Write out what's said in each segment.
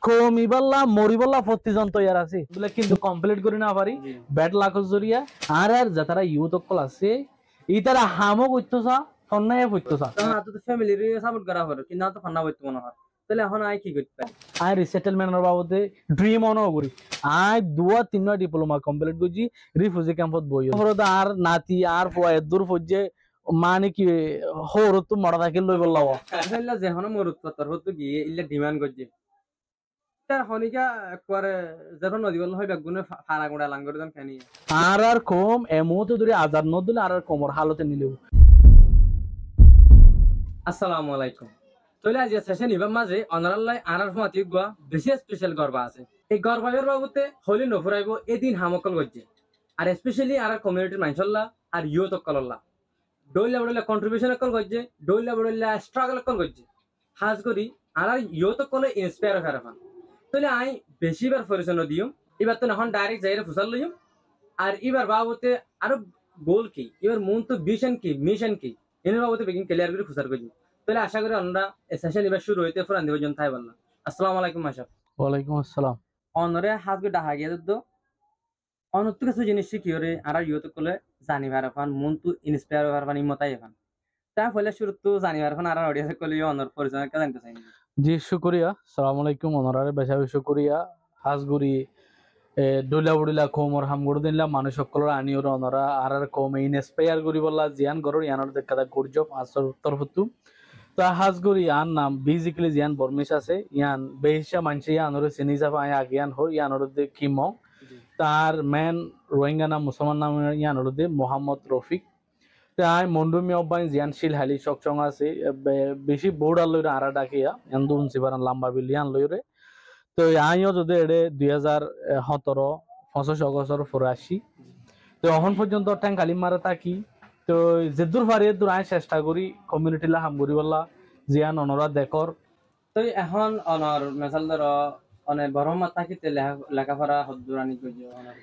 কমিবাল্লা মরিবাল্লা প্রতিজন তৈয়ার আছে বলে কিন্তু কমপ্লিট করি না পারি ব্যাড লাখর জরিয়া আর আর যারা ইউথ অকল আছে ইতারা হামও করতেছা ফন্নায় করতেছা তখন তো ফ্যামিলির সাপোর্ট করা হলো কিন্তু তো ফান্না হইতো মনে হয় তাহলে এখন আই কি করতে পারি আই রিসেটেলমেন্টের বাবদে ড্রিম অনও করি আই দুয়া তিনটা ডিপ্লোমা কমপ্লিট করছি রিফিউজি ক্যাম্পত বই আর নাতি আর ফুয়া দূর ফজে মানে কি হরত তো মরা থাকে লই বললাম তাহলে যেখন মরুত পাতর হতো কি ইল্লা ডিমান্ড করছে তার হনিকা একবারে যখন নদী বল হয় বেগুনে ফাড়া গুড়া লাঙ্গর জন খানি আর আর কম এমতো ধরে আজাদ ন দিলে আর কমর হালতে নিলেও আসসালামু আলাইকুম তাহলে আজ সেশন ইবার মাঝে অনারাল্লাই আনার ফমাতি গোয়া বেশি স্পেশাল গর্বা আছে এই গর্বাবের বাবুতে হলি নফুরাইব এদিন হামকল গজ্জে আর স্পেশালি আর কমিউনিটির মাইনসল্লা আর ইউথ অকল্লা ডইলা বড়লা কন্ট্রিবিউশন অকল গজ্জে ডইলা বড়লা স্ট্রাগল অকল গজ্জে হাজ করি আর ইউথ অকলে ইন্সপায়ার ফেরাফান তাহলে আই বেশিবার পরিচয় দিও এবার তো এখন ডাইরেক্ট যাইরে ফুসাল লইম আর এবার বাবুতে আরো গোল কি এবার মন তো ভিশন কি মিশন কি এর বাবুতে বেগিন ক্লিয়ার করে ফুসার করি তাহলে আশা করি আমরা সেশন এবার শুরু হইতে ফুরান দিব জন থাই বললাম আসসালামু আলাইকুম মাশাব ওয়ালাইকুম আসসালাম অনরে হাজকে ডাহা গিয়া তো অনত্য কিছু জিনিস শিখি ওরে আর ইউথ কলে জানিবার ফান মন তো ইন্সপায়ার হবার ফান ইমতাই ফান তা ফলে শুরু তো জানিবার ফান আর অডিয়েন্স কলে অনর পরিচয় কা জানতে চাই জি শুকরিয়া আসসালামু আলাইকুম অনরারে বেশা শুকরিয়া হাজগুড়ি ডুলা বুড়িলা কোমর হামগুড় দিনলা মানুষ সকল আনি ওর অনরা আর আর কম ইন্সপায়ার করি বললা জিয়ান গরর ইয়ানোর দেখাদা গুরজব আসর তরফতু তো হাজগুড়ি ইয়ান নাম বেসিক্যালি জিয়ান বর্মিশ আছে ইয়ান বেহিসা মানছে ইয়ানোর চিনি যাবা আয় আগিয়ান হো ইয়ানোর দে কিম তার মেন রোহিঙ্গা নাম মুসলমান নাম ইয়ানোর দে মোহাম্মদ রফিক তাই মন্ডুমি অব্বাই জিয়ান শিল হালি সকচং আছে বেশি বোর্ডার লইরে আরা ডাকিয়া এন্দু উনসিবারান লাম্বা বিলিয়ান লইরে তো আইও যদি এড়ে 2017 25 অগস্টর ফরাসি তো এখন পর্যন্ত ট্যাং কালিম মারা থাকি তো যেদুর পারি দূর আই চেষ্টা করি কমিউনিটি লা হাম করি বললা জিয়ান অনরা দেখর তো এখন অনর মেসাল ধর অনে বরহমা থাকিতে লেখাপড়া হদ্দুরানি কইছে অনর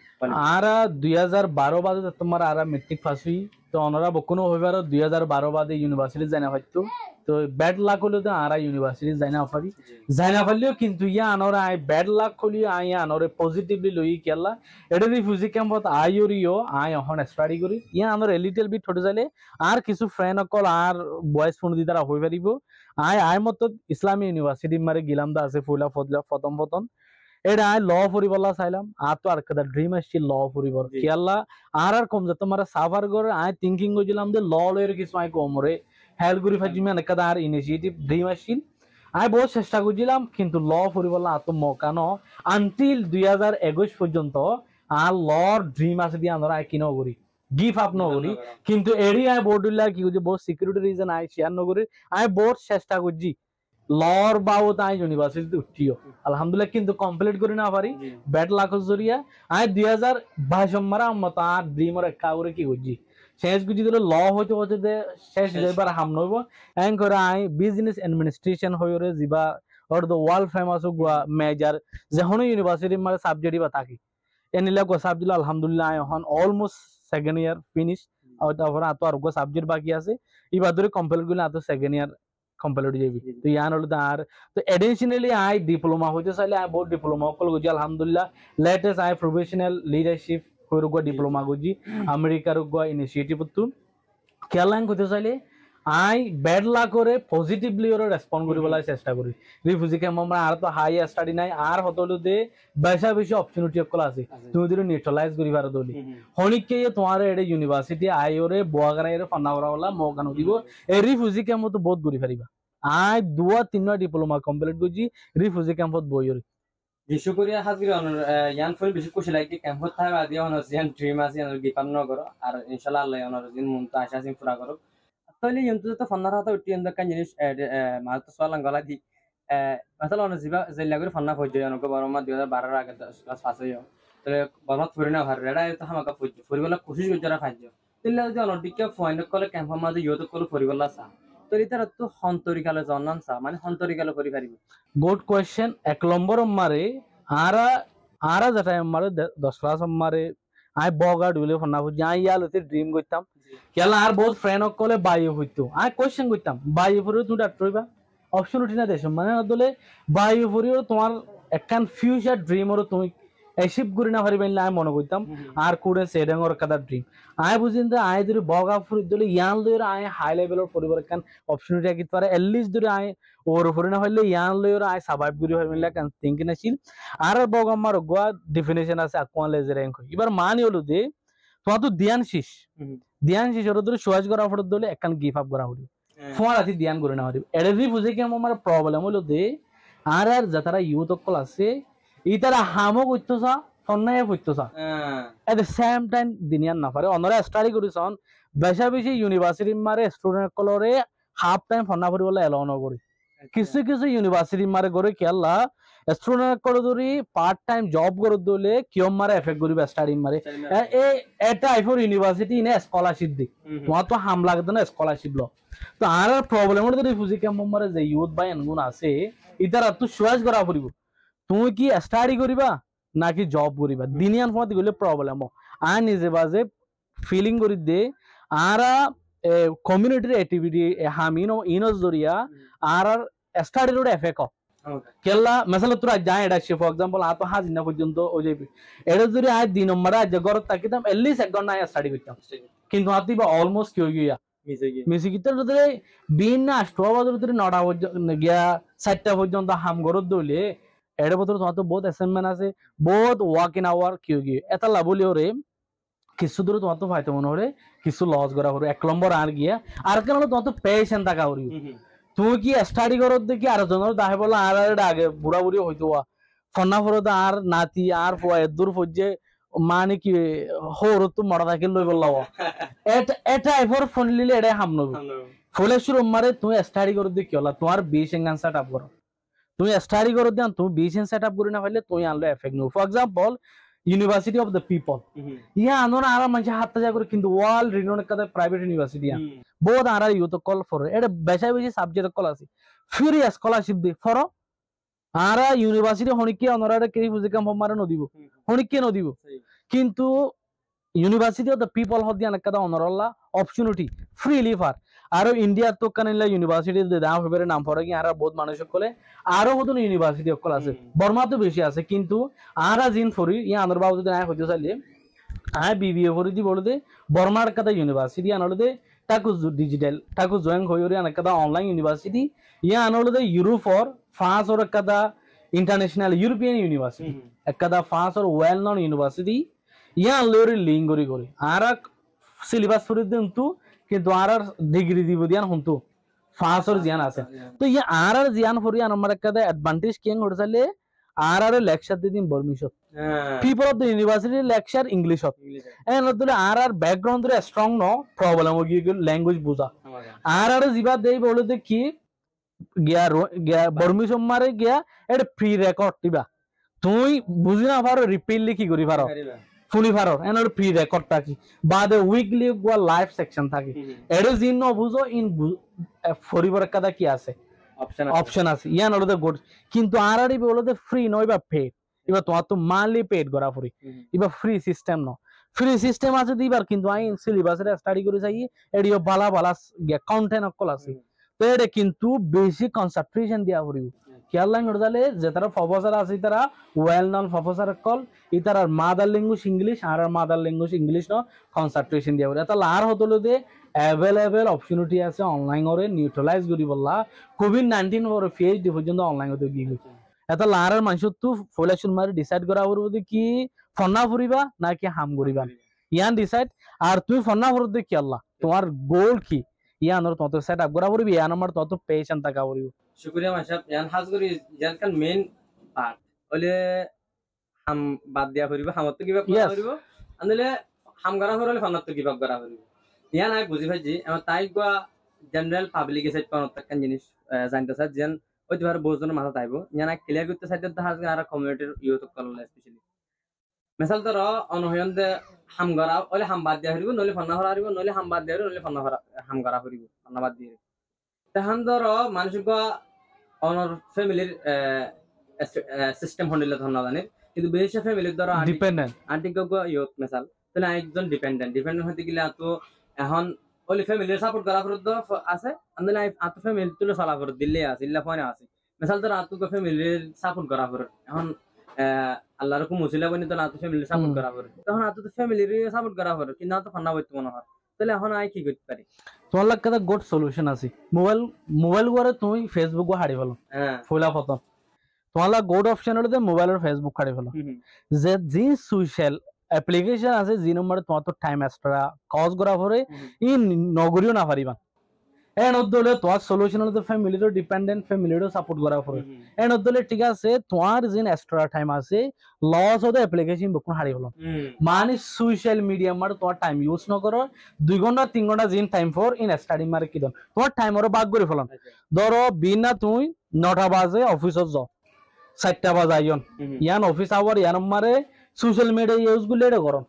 আরা 2012 বাদে তোমার আরা মেট্রিক পাস হই তো অনরা বকুনো হইবার 2012 বাদে ইউনিভার্সিটি জানা হইতো তো ব্যাড লাক হলো তো আরা ইউনিভার্সিটি জানা পারি জানা পারলেও কিন্তু ইয়া আনরা আই ব্যাড লাক হলি আই আনরে পজিটিভলি লই কেলা এটা রিফিউজি ক্যাম্পত আইওরিও আই এখন স্টাডি করি ইয়া আনর লিটল বিট ছোট যাইলে আর কিছু ফ্রেন্ড অকল আর বয়েস ফোন দি দ্বারা হই পারিব আই মত ইসলামী ইউনিভার্সিটি মারে গিলাম দা আছে ফুলা ফদলা প্রথম এটা আই ল ফুরিবলা চাইলাম আর তো আর কাদা ড্রিম আসছিল ল ফুরিবর কেলা আর কম যে তোমার সাফার করে আই থিঙ্কিং কইছিলাম যে ল লয়ের কিছু আই কমরে হেল্প করি ফাজি মানে কাদা আর ইনিশিয়েটিভ ড্রিম আসছিল আই বহুত চেষ্টা করছিলাম কিন্তু ল ফুরিবলা আত মকানো আনটিল 2021 পর্যন্ত আর লর ড্রিম আছে দিয়ে আমরা আই কিনো করি গিভ আপ নগরি কিন্তু এরি আই বোর্ডুল্লা কি কইছে বহুত সিকিউরিটি রিজন আই শেয়ার নগরি আই বহুত চেষ্টা করছি লর বাবু তাই ইউনিভার্সিটিতে উঠিও আলহামদুলিল্লাহ কিন্তু কমপ্লিট করি না পারি ব্যাড লাখর জরিয়া আই 2022 মারা মত আর ড্রিমর একা করে কি করছি শেষ গুজি দিলে ল হইতে হইতে শেষ যাইবার হাম নইব এন করে আই বিজনেস অ্যাডমিনিস্ট্রেশন হইরে জিবা অর দ্য ওয়ার্ল্ড ফেমাস গুয়া মেজর যেহনো ইউনিভার্সিটি মারে সাবজেক্ট বা থাকি এনিলা গো সাবজেক্ট আলহামদুলিল্লাহ আই এখন অলমোস্ট সেকেন্ড ইয়ার ফিনিশ আর তারপর আতো আর গো সাবজেক্ট বাকি আছে ইবা ধরে কমপ্লিট করলে আতো সেকেন্ড ইয়ার কমপ্লিট যাবি তো ইয়ান হলো আর তো এডিশনালি আই ডিপ্লোমা হইতে চাইলে আই বহুত ডিপ্লোমা কল গজি আলহামদুলিল্লাহ লেটেস্ট আই প্রফেশনাল লিডারশিপ হইরগো ডিপ্লোমা গজি আমেরিকার গো ইনিশিয়েটিভ তো কেলাং হইতে চাইলে আই ব্যাড লাক করে পজিটিভলি ওর রেসপন্ড করিবলাই চেষ্টা করি রিফিউজি ক্যাম্প আমরা আর তো হাই স্টাডি নাই আর হতলো দে বেশি অপরচুনিটি অকল আছে তুমি যদি নিউট্রালাইজ করি পারো দলি হনিকে তোমার এডে ইউনিভার্সিটি আই ওরে বোয়াগারা এর ফান্নাওরা ওলা মগানো দিব এই রিফিউজি ক্যাম্প তো বহুত ঘুরি পারিবা আই দুয়া তিনটা ডিপ্লোমা কমপ্লিট করছি রিফিউজি ক্যাম্পত বইয়র বিশ্বকরিয়া হাজির অনর ইয়ান ফোন বেশি খুশি লাগে ক্যাম্পত থাকা দিয়ে অনর জিয়ান ড্রিম আছে অনর গিপান ন করো আর ইনশাআল্লাহ আল্লাহ অনর জিন মন তো আশা সিন পুরা করো তাহলে ইয়ন্তু তো ফান্নার হাতে উঠি এন্দ কান জিনিস মার তো সোয়ালাং গলা দি মাসাল অনর জিবা জেলা করে ফান্না ফজয় অনক বরমা 2012 এর আগে ক্লাস পাস হইও তাহলে বরমা ফুরি না ভার রেডা তো হামাকা ফজয় ফুরিবলা কোশিশ করজরা ফাজ্য তিল্লা যদি অনর দিকে পয়েন্ট কলে ক্যাম্প মাঝে ইয়তো কল ফুরিবলা সা তো ইতার তো হন্তরিকালে জন্নান সা মানে হন্তরিকালে করি পারিব গুড কোয়েশ্চেন এক নম্বর মারে আরা আরা যেটা মারে 10 ক্লাস মারে আই বগা ডুলে ফনা বুঝি আই ইয়ালতে ড্রিম করতাম কেলা আর বহুত ফ্রেন্ড কলে বাইয়ে হইতো আই কোয়েশ্চেন করতাম বাইয়ে ফুরিও তুই ডাক্তার হইবা অপশন উঠি না দেশ মানে দলে বাইয়ে ফুরিও তোমার একখান ফিউচার ড্রিমরও তুমি অ্যাচিভ করে না পারিবেন আমি মনে করতাম আর কোডে সেডাঙর কাদা ড্রিম আয় বুঝিন যে আয় ধরে বগা ফুরি দিলে ইয়ান লইর আয় হাই লেভেলের পরিবার একখান অপরচুনিটি আকিত পারে এটলিস্ট ধরে আয় ওর উপরে না হইলে ইয়ান লইর আয় সার্ভাইভ করে পারবেন লাগান থিঙ্কিং আছিল আর বগামার গোয়া ডেফিনেশন আছে আকোয়া লেজে র্যাঙ্ক এবার মানি হলো দে তোমার তো ধ্যান শীষ ওর ধরে সোয়াজ করা ফটো দিলে একখান গিভ আপ করা হলো ফোন আছে ধ্যান করে না হইব এডি বুঝে কি আমার প্রবলেম হলো দে আর যারা ইউথ অকল আছে ইতারা হামো করতেছা ফন্নায় করতেছা এট দ্য সেম টাইম দিনিয়ান না পারে অনরা স্টাডি করিছন বেশি ইউনিভার্সিটি মারে স্টুডেন্ট কলরে হাফ টাইম ফন্না করি বলে এলাও নকরি কিছু কিছু ইউনিভার্সিটি মারে করে কেলা স্টুডেন্ট করে ধরি পার্ট টাইম জব করে দিলে কিয়ম মারে এফেক্ট করিবে স্টাডি মারে এটা আইফোর ইউনিভার্সিটি ইনে স্কলারশিপ দিক তোমার তো হাম লাগতো না স্কলারশিপ ল তো আর প্রবলেম যদি ফুজি ক্যাম্প মারে যে ইউথ বাই এনগুন আছে ইতারা তো চয়েস করা পড়িব তুমি কি স্টাডি করিবা নাকি জব করিবা দিনিয়ান ফোন গেলে প্রবলেম আর নিজে বাজে ফিলিং করি দে আর কমিউনিটির অ্যাক্টিভিটি হামিন ইনস জরিয়া আর স্টাডির এফেক্ট কেলা মেসাল তোরা যায় এটা সে ফর এক্সাম্পল আতো হাজির না পর্যন্ত ও যাইবি এটা যদি আজ 2 নম্বর আজ ঘর তাকিতাম এটলিস্ট 1 ঘন্টা স্টাডি করতাম কিন্তু হাতি বা অলমোস্ট কি হয়ে গিয়া মিসি কিতে যদি বিন না স্ট্রবাজার যদি 9টা পর্যন্ত গিয়া 4টা পর্যন্ত হাম ঘর দইলে এর বছর তোমার তো বহুত অ্যাসাইনমেন্ট আছে বহুত ওয়ার্ক ইন আওয়ার কি হয়ে গিয়ে এটা লাভলি ওরে কিছু দূরে তোমার তো ফাইতে মনে হরে কিছু লস করা হরে 1 নম্বর আর গিয়া আর কেন তোমার তো পেশেন্ট থাকা হরি তুমি কি স্টাডি করো দেখি আর জনের দাহে বলা আর আগে বুড়া বুড়ি হইতো ফন্না ফরদ আর নাতি আর ফুয়া দূর ফজে মানে কি হোর তো মরা থাকে লই বললাম এটা এফর ফোন লিলে এটা হামনবি ফলে শুরু মারে তুমি স্টাডি করো দেখি হলা তোমার বেস এঙ্গান সেট আপ করো তুমি স্টাডি করো দেন তুমি বেস সেট আপ করে না পাইলে তুমি আনলো এফেক্ট নো for example university of the people ইয়া আনোর আর মানুষ হাত যা করে কিন্তু ওয়ার্ল্ড রিনোন কাদা প্রাইভেট ইউনিভার্সিটি বহুত আর ইউথ কল ফর এটা বেশি সাবজেক্ট কল আছে ফ্রি স্কলারশিপ দি ফর আর ইউনিভার্সিটি হনিকে অনরা কেরি ফুজিকাম মারে নদিব হনিকে নদিব কিন্তু ইউনিভার্সিটি অফ দ্য পিপল হদিয়ান কাদা অনরল্লা অপরচুনিটি ফ্রিলি ফার আর ইন্ডিয়া তো কানিলা ইউনিভার্সিটি দাম ফেরে নাম পড়ে কি আর বহুত মানুষ কলে আরো বহুত ইউনিভার্সিটি অকল আছে বর্মা তো বেশি আছে কিন্তু আর জিন ফরি ইয়া আনর বাবু যদি আয় হইতে চাইলে আয় বিবিএ ফরি দি বলদে বর্মার কাদা ইউনিভার্সিটি আনলদে টাকু ডিজিটাল টাকু জয়েন হইরি আন কাদা অনলাইন ইউনিভার্সিটি ইয়া আনলদে ইউরোপ ফর ফ্রান্স অর কাদা ইন্টারন্যাশনাল ইউরোপিয়ান ইউনিভার্সিটি কাদা ফ্রান্স অর ওয়েল নন ইউনিভার্সিটি ইয়া আনলরি লিঙ্ক করি আর সিলেবাস ফরি কিন্তু কিন্তু আর ডিগ্রি দিব দিয়ান হুন্তু ফাঁসর জিয়ান আছে তো ইয়ে আর জিয়ান ফরি আমার একটা অ্যাডভান্টেজ কেন হরসালে আর লেকচার দিন বর্মিশত people of the university lecture ইংলিশত এন নতুন আর ব্যাকগ্রাউন্ড রে স্ট্রং ন প্রবলেম হই গিয়ে ল্যাঙ্গুয়েজ বুঝা আর জিবা দেই বলতে কি গিয়া বর্মিশম মারে গিয়া এটা ফ্রি রেকর্ড দিবা তুই বুঝি না পারো রিপিটলি কি করি পারো ফুলি ফারর এনর ফ্রি রেকর্ড থাকি বাদে উইকলি গোয়া লাইভ সেকশন থাকি এডে জিন ন বুঝো ইন ফরিবার কাদা কি আছে অপশন আছে ইয়ান ওলদে গুড কিন্তু আরআরই বলতে ফ্রি নয় বা পেড এবার তোমার তো মানলি পেড করা ফরি এবার ফ্রি সিস্টেম ন ফ্রি সিস্টেম আছে দিবার কিন্তু আই সিলেবাসে স্টাডি করে যাই এডিও বালা বালা কন্টেন্ট অকল আছে তো এটা কিন্তু বেশি কনসেন্ট্রেশন দিয়া ফরিব খেয়াল লাইন হরদালে যে তারা প্রফেসর আছে তারা ওয়েল নন প্রফেসর কল ইতার মাদার ল্যাঙ্গুয়েজ ইংলিশ আর মাদার ল্যাঙ্গুয়েজ ইংলিশ ন কনসেন্ট্রেশন দিয়া এটা লার হতলো দে অ্যাভেলেবল অপরচুনিটি আছে অনলাইন ওরে নিউট্রালাইজ করি বললা কোভিড-19 ওরে পিএইচডি পর্যন্ত অনলাইন হতে গিয়ে গেছে এটা লারের মানুষ তো ফলেশন মারি ডিসাইড করা হবো কি ফন্না ফুরিবা নাকি হাম করিবা ইয়ান ডিসাইড আর তুই ফন্না ফুরতে কি আল্লাহ তোমার গোল কি ইয়ান ওর তত সেট আপ করা পড়বি ইয়ান আমার তত পেশেন্ট থাকা পড়বি শুকরিয়া মাশাআল্লাহ ইয়ান হাজ করি ইয়ান কান মেইন পার্ট হলে হাম বাদ দিয়া করিব হামত কিবা করিব আনলে হাম করা হলে ফন্না তো কিবা করা করিব ইয়ান আই বুঝি ভাইজি আমার তাই গয়া জেনারেল পাবলিক সাইড কোন একটা জিনিস জানতে চাই যেন ওই তোমার বহুজনের মাথা তাইব ইয়ান আই ক্লিয়ার করতে চাইতে তো হাজ আর কমিউনিটির ইউথ কললে স্পেশালি মিসাল ধর অনহয়ন দে হাম করা ওলে হাম বাদ দিয়া হরিব নলে ফন্না করা হরিব নলে হাম বাদ দিয়া নলে ফন্না করা হাম করা হরিব ফন্না বাদ দিয়ে তাহান ধর মানসিক অনর ফ্যামিলির সিস্টেম হন্ডিলে ধন্যবাদ জানি কিন্তু বেশি ফ্যামিলির ধর ডিপেন্ডেন্ট আন্টি গো ইউথ মিসাল তাহলে একজন ডিপেন্ডেন্ট হতে গেলে তো এখন ওলি ফ্যামিলির সাপোর্ট করা ফরত আছে আন্দলে আত ফ্যামিলি তুলে চলা ফরত দিল্লি আছে ইল্লা ফোনে আছে মিসাল তো রাতু কে ফ্যামিলির সাপোর্ট করা পড়ে এখন আল্লাহর কো মুসিলা বনি তো রাতু ফ্যামিলির সাপোর্ট করা পড়ে তখন রাতু তো ফ্যামিলির সাপোর্ট করা পড়ে কিন্তু না তো ফান্না বইতে মনে হয় তাহলে এখন আই কি করতে পারি তোমার লাগে একটা গুড সলিউশন আছে মোবাইল মোবাইল করে তুমি ফেসবুক হারি ফেলো হ্যাঁ ফইলা প্রথম তোমার লাগে গুড অপশন হলো যে মোবাইল আর ফেসবুক হারি ফেলো যে জি সোশ্যাল অ্যাপ্লিকেশন আছে যে নম্বরে তোমার তো টাইম এক্সট্রা কজ করা পরে ই নগরীও না পারিবা এন হলে তোমার সলিউশন হলো ফ্যামিলিরও ডিপেন্ডেন্ট ফ্যামিলিরও সাপোর্ট করা পরে এন হলে ঠিক আছে তোমার যে এক্সট্রা টাইম আছে লস হতে অ্যাপ্লিকেশন বুক হারি হলো মানে সোশ্যাল মিডিয়া মার তোমার টাইম ইউজ ন করো 2 ঘন্টা 3 ঘন্টা জিন টাইম ফর ইন স্টাডি মারে কি দন তোমার টাইম আরো ভাগ করে ফেলন ধরো বিনা তুই 9টা বাজে অফিসত যাও 4টা বাজে আইন ইয়ান অফিস আওয়ার ইয়ান মারে সোশ্যাল মিডিয়া ইউজ গুলো এটা করো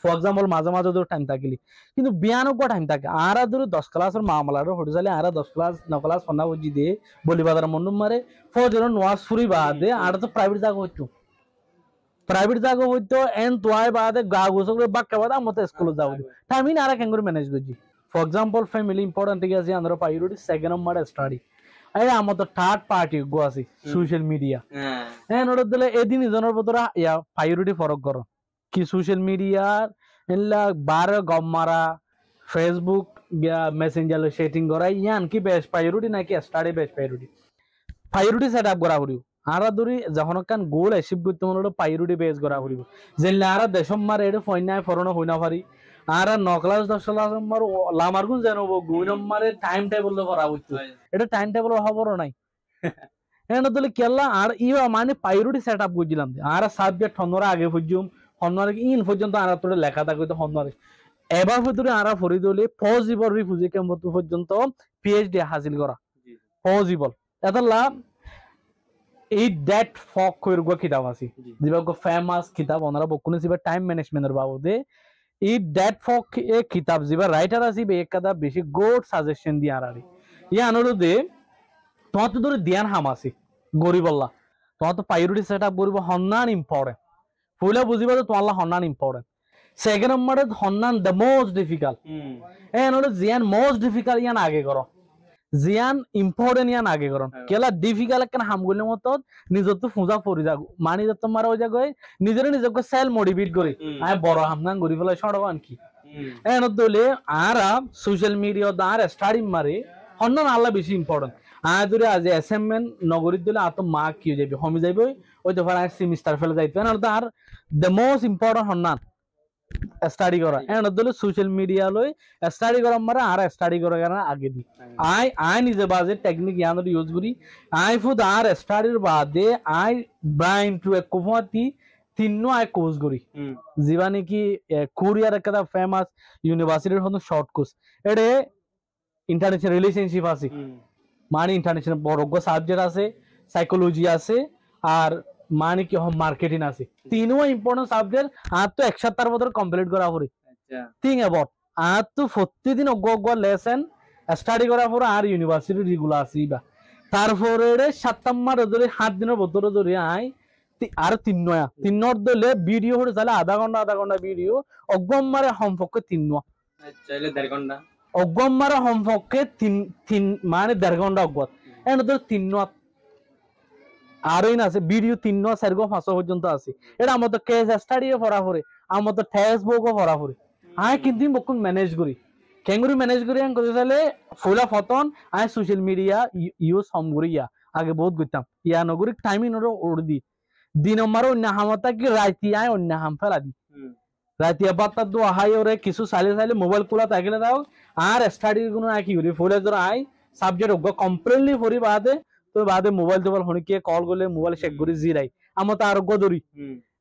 ফর এক্সাম্পল মাঝে মাঝে ধর টাইম থাকিলি কিন্তু বিয়ানো কো টাইম থাকে আরা ধর 10 ক্লাসের মামলার হড় জালে আরা 10 ক্লাস 9 ক্লাস ফনা বুঝি দে বলি বাজার মন্ডু মারে ফজর নওয়াজ ফুরি বাদে আর তো প্রাইভেট জায়গা হইতো প্রাইভেট জায়গা হইতো এন তোয়াই বাদে গা গোসল করে বাক্কা বাদে আমতে স্কুল যাও টাইমিং আরা কেন করে ম্যানেজ করজি ফর এক্সাম্পল ফ্যামিলি ইম্পর্টেন্ট ঠিক আছে আমরা প্রায়োরিটি সেকেন্ড নম্বর স্টাডি আরে আমার তো থার্ড পার্টি গো আছে সোশ্যাল মিডিয়া হ্যাঁ নোট দিলে এদিন ইজনের ভিতরে ইয়া প্রায়োরিটি ফরক করো কি সোশ্যাল মিডিয়ার এলা বার গম মারা ফেসবুক মেসেঞ্জার সেটিং করা ইয়ান কি বেস্ট প্রায়োরিটি নাকি study best priority set up করা করিব আরা ধরি যখন কান গোল অ্যাচিভ করতে মনে হলো প্রায়োরিটি বেস করা করিব যে আরা দেশম মার এটা ফইনায় ফরনো হইনা পারি আরা 9 ক্লাস 10 ক্লাস মার লামার গুণ জানবো গুণ মারে টাইম টেবিল করা হইতো এটা টাইম টেবিল হবরও নাই এনে দলে কেলা আর ইবা মানে প্রায়োরিটি সেট আপ করছিলাম আর সাবজেক্ট হনরা আগে পর্যন্ত হনরা ইন পর্যন্ত আর তোরে লেখা থাকতো তো হনরা এবার ভিতরে আরা ফরি দলে পজিবল রিফিউজি ক্যাম্প পর্যন্ত পিএইচডি হাসিল করা পজিবল এটা লাভ এই ডেট ফক কইর গো কিতাব আছে যেবা গো ফেমাস কিতাব ওনারা বকুনে সিবা টাইম ম্যানেজমেন্টের বাবদে এই ডেট ফক এ কিতাব যেবা রাইটার আছে বে একদা বেশি গুড সাজেশন দি আরারি ইয়া অনুরোধে তোমার তো ধরে ধ্যান হাম আছে গরিবল্লা তোমার তো প্রায়োরিটি সেট আপ করিব হন্নান ইম্পর্টেন্ট পয়লা বুঝিবা তো তোমার হন্নান ইম্পর্টেন্ট সেকেন্ড নম্বরে হন্নান দ্য মোস্ট ডিফিকাল্ট এন হলো জিয়ান মোস্ট ডিফিকাল্ট ইয়ান আগে করো জিয়ান ইম্পর্টেন্ট ইয়ান আগে করো কেলা ডিফিকাল্ট কেন হাম গলে মতো নিজর তো ফুজা পড়ি যাগো মানি যত মারা হয়ে যাগো নিজের নিজকে সেল মোটিভেট করে আয় বড় হামনান গরি ফেলা সড়বান কি এন দলে আরা সোশ্যাল মিডিয়া দার স্টাডি মারে হন্নান আল্লাহ বেশি ইম্পর্টেন্ট আদরে আজ অ্যাসাইনমেন্ট নগরীর দিলে আত মার্ক কি যাবে হমি যাবে ওই তো ফারা সেমিস্টার ফেলে যাইতে না আর দ্য মোস্ট ইম্পর্টেন্ট হন্নান স্টাডি করা এন্ড দলে সোশ্যাল মিডিয়া লই স্টাডি করা মারা আর স্টাডি করা কেন আগে দি আই নিজে বাজে টেকনিক ইয়ানোর ইউজ করি আই ফুড আর স্টাডির বাদে আই ব্রাইন টু এ কোফাতি তিননো আই কোর্স করি জিবা নাকি কোরিয়ার একটা ফেমাস ইউনিভার্সিটির হলো শর্ট কোর্স এডে ইন্টারন্যাশনাল রিলেশনশিপ আছে মানে ইন্টারন্যাশনাল বড় সাবজেক্ট আছে সাইকোলজি আছে আর মানে কি মার্কেটিং আছে তিনও ইম্পর্টেন্ট সাবজেক্ট আর তো একসাথে তার মধ্যে কমপ্লিট করা পড়ে থিং অ্যাবাউট আর তো প্রতিদিন অজ্ঞ লেসন স্টাডি করা পরে আর ইউনিভার্সিটি রেগুলার আছে বা তারপরে 7 নম্বর ধরে 7 দিনের ভিতরে ধরে আই আর তিন দলে ভিডিও হয়ে তাহলে আধা ঘন্টা ভিডিও অজ্ঞমারে সম্পর্কে 3 আচ্ছা এলে 1.5 ঘন্টা অজ্ঞমারে সম্পর্কে 3 মানে 1.5 ঘন্টা অজ্ঞ এন ধর 3 আর আছে ভিডিও 3 4 5 পর্যন্ত আছে এটা আমাদের কেস স্টাডিও পড়া পড়ে আমাদের ফেসবুকও পড়া পড়ে আই কিন্তু বকুন ম্যানেজ করি কেঙ্গুরি ম্যানেজ করি আন করতে চাইলে ফুলা ফতন আই সোশ্যাল মিডিয়া ইউজ হম করিয়া আগে বহুত করতাম ইয়া নগরিক টাইমিং ওর দি দিন আমার অন্য হামতা কি রাইতি আই অন্য হাম ফেলা দি রাইতি বাত্তা দো হাই ওরে কিছু চাইলে মোবাইল খোলা থাকিলে দাও আর স্টাডি কোনো আই কি করি ফুলে ধর আই সাবজেক্ট ওগ কমপ্লিটলি পড়ি বাদে তো বাদে মোবাইল টোবাইল হনিকে কল করলে মোবাইল চেক করি জিরাই আমার তো আর গদরি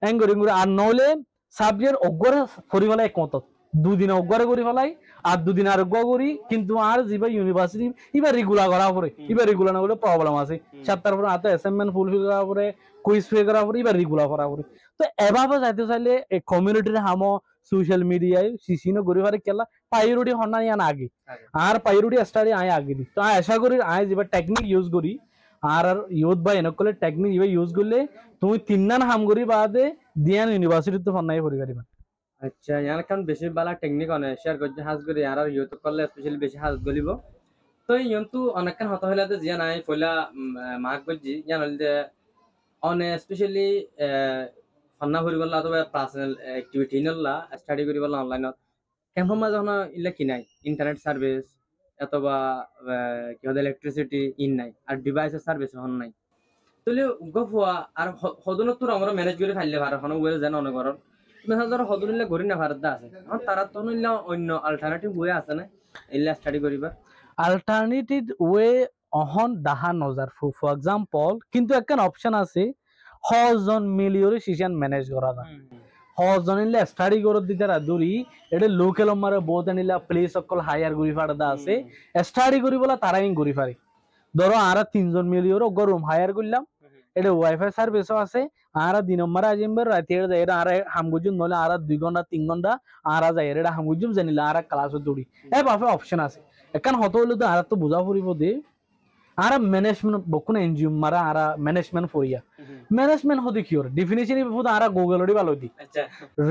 এঙ্গরি আর নলে সাবজেক্ট অগরে পড়ি ফেলাই একমত 2 দিন অগরে করি ফেলাই আর 2 দিন আর করি কিন্তু আর যিবা ইউনিভার্সিটি ইবা রেগুলার করা পড়ে ইবা রেগুলার না হলে প্রবলেম আছে 7টার পরে আতে অ্যাসাইনমেন্ট ফুলফিল করা পড়ে কুইজ ফ্রি করা পড়ে ইবা রেগুলার করা পড়ে তো এভাবে যাইতে চাইলে এই কমিউনিটির হামো সোশ্যাল মিডিয়ায় সিসিনো করি পারে কেলা প্রায়োরিটি হন্না ইয়ান আগে আর প্রায়োরিটি স্টাডি আই আগে দি তো আশা করি আই যিবা টেকনিক ইউজ করি আর ইউথ বা এনেকলে টেকনিক ইবা ইউজ করলে তুমি 3 হাম করি বাদে দিয়ান ইউনিভার্সিটি তো ফন্নাই পড়ি পারিবা আচ্ছা ইয়ার কারণ বেশি বালা টেকনিক অনে শেয়ার করতে হাজ করি আর ইউথ করলে স্পেশালি বেশি হাজ গলিব তো ইয়ন্তু অনেকখান হত হইলাতে জিয়া নাই পয়লা মাক গজি জান হইলে অন স্পেশালি ফন্না করি বললা অথবা পার্সোনাল অ্যাক্টিভিটি নল্লা স্টাডি করি বললা অনলাইনত কেমন মাঝে হন ইলা কি নাই ইন্টারনেট সার্ভিস অথবা কি হতে ইলেকট্রিসিটি ইন নাই আর ডিভাইসের সার্ভিস হন নাই তাহলে গফুয়া আর হদনত তো আমরা ম্যানেজ করে ফাইলে ভার এখন ওয়ে যেন অনেক ঘর মেসাল ধর হদনিলে ঘুরি না ভারত আছে এখন তারা তো নিলে অন্য অল্টারনেটিভ ওয়ে আছে না ইলা স্টাডি করিবা alternative way Ahon দাহা নজার for example কিন্তু একখান অপশন আছে হজন মিলিয়রে সিজন ম্যানেজ করা যায় হজন নিলে স্টাডি করে দিতে দূরি এটা লোকাল মারে বহুত নিলে প্লেস অকল হায়ার ঘুরি ফাড়া আছে স্টাডি করি বলা তারাই ঘুরি ফারি ধরো আরা 3জন মিলিয়র রুম হায়ার করলাম এটা ওয়াইফাই সার্ভিসও আছে আরা দিন নম্বর আজিমবার রাতে যাই আরা হামগুজুম নলে আরা 2 ঘন্টা 3 ঘন্টা আরা যাই এটা হামগুজুম জানিলা আরা ক্লাস দৌড়ি এ বাপে অপশন আছে এখন হতো হইলো তো আরা তো বুঝা ফুরিব দে আরা ম্যানেজমেন্ট বকুন এনজিও মারা আরা ম্যানেজমেন্ট ফরিয়া ম্যানেজমেন্ট হদি কিওর ডেফিনিশন বহুত আরা গুগল ওডি ভালো দি আচ্ছা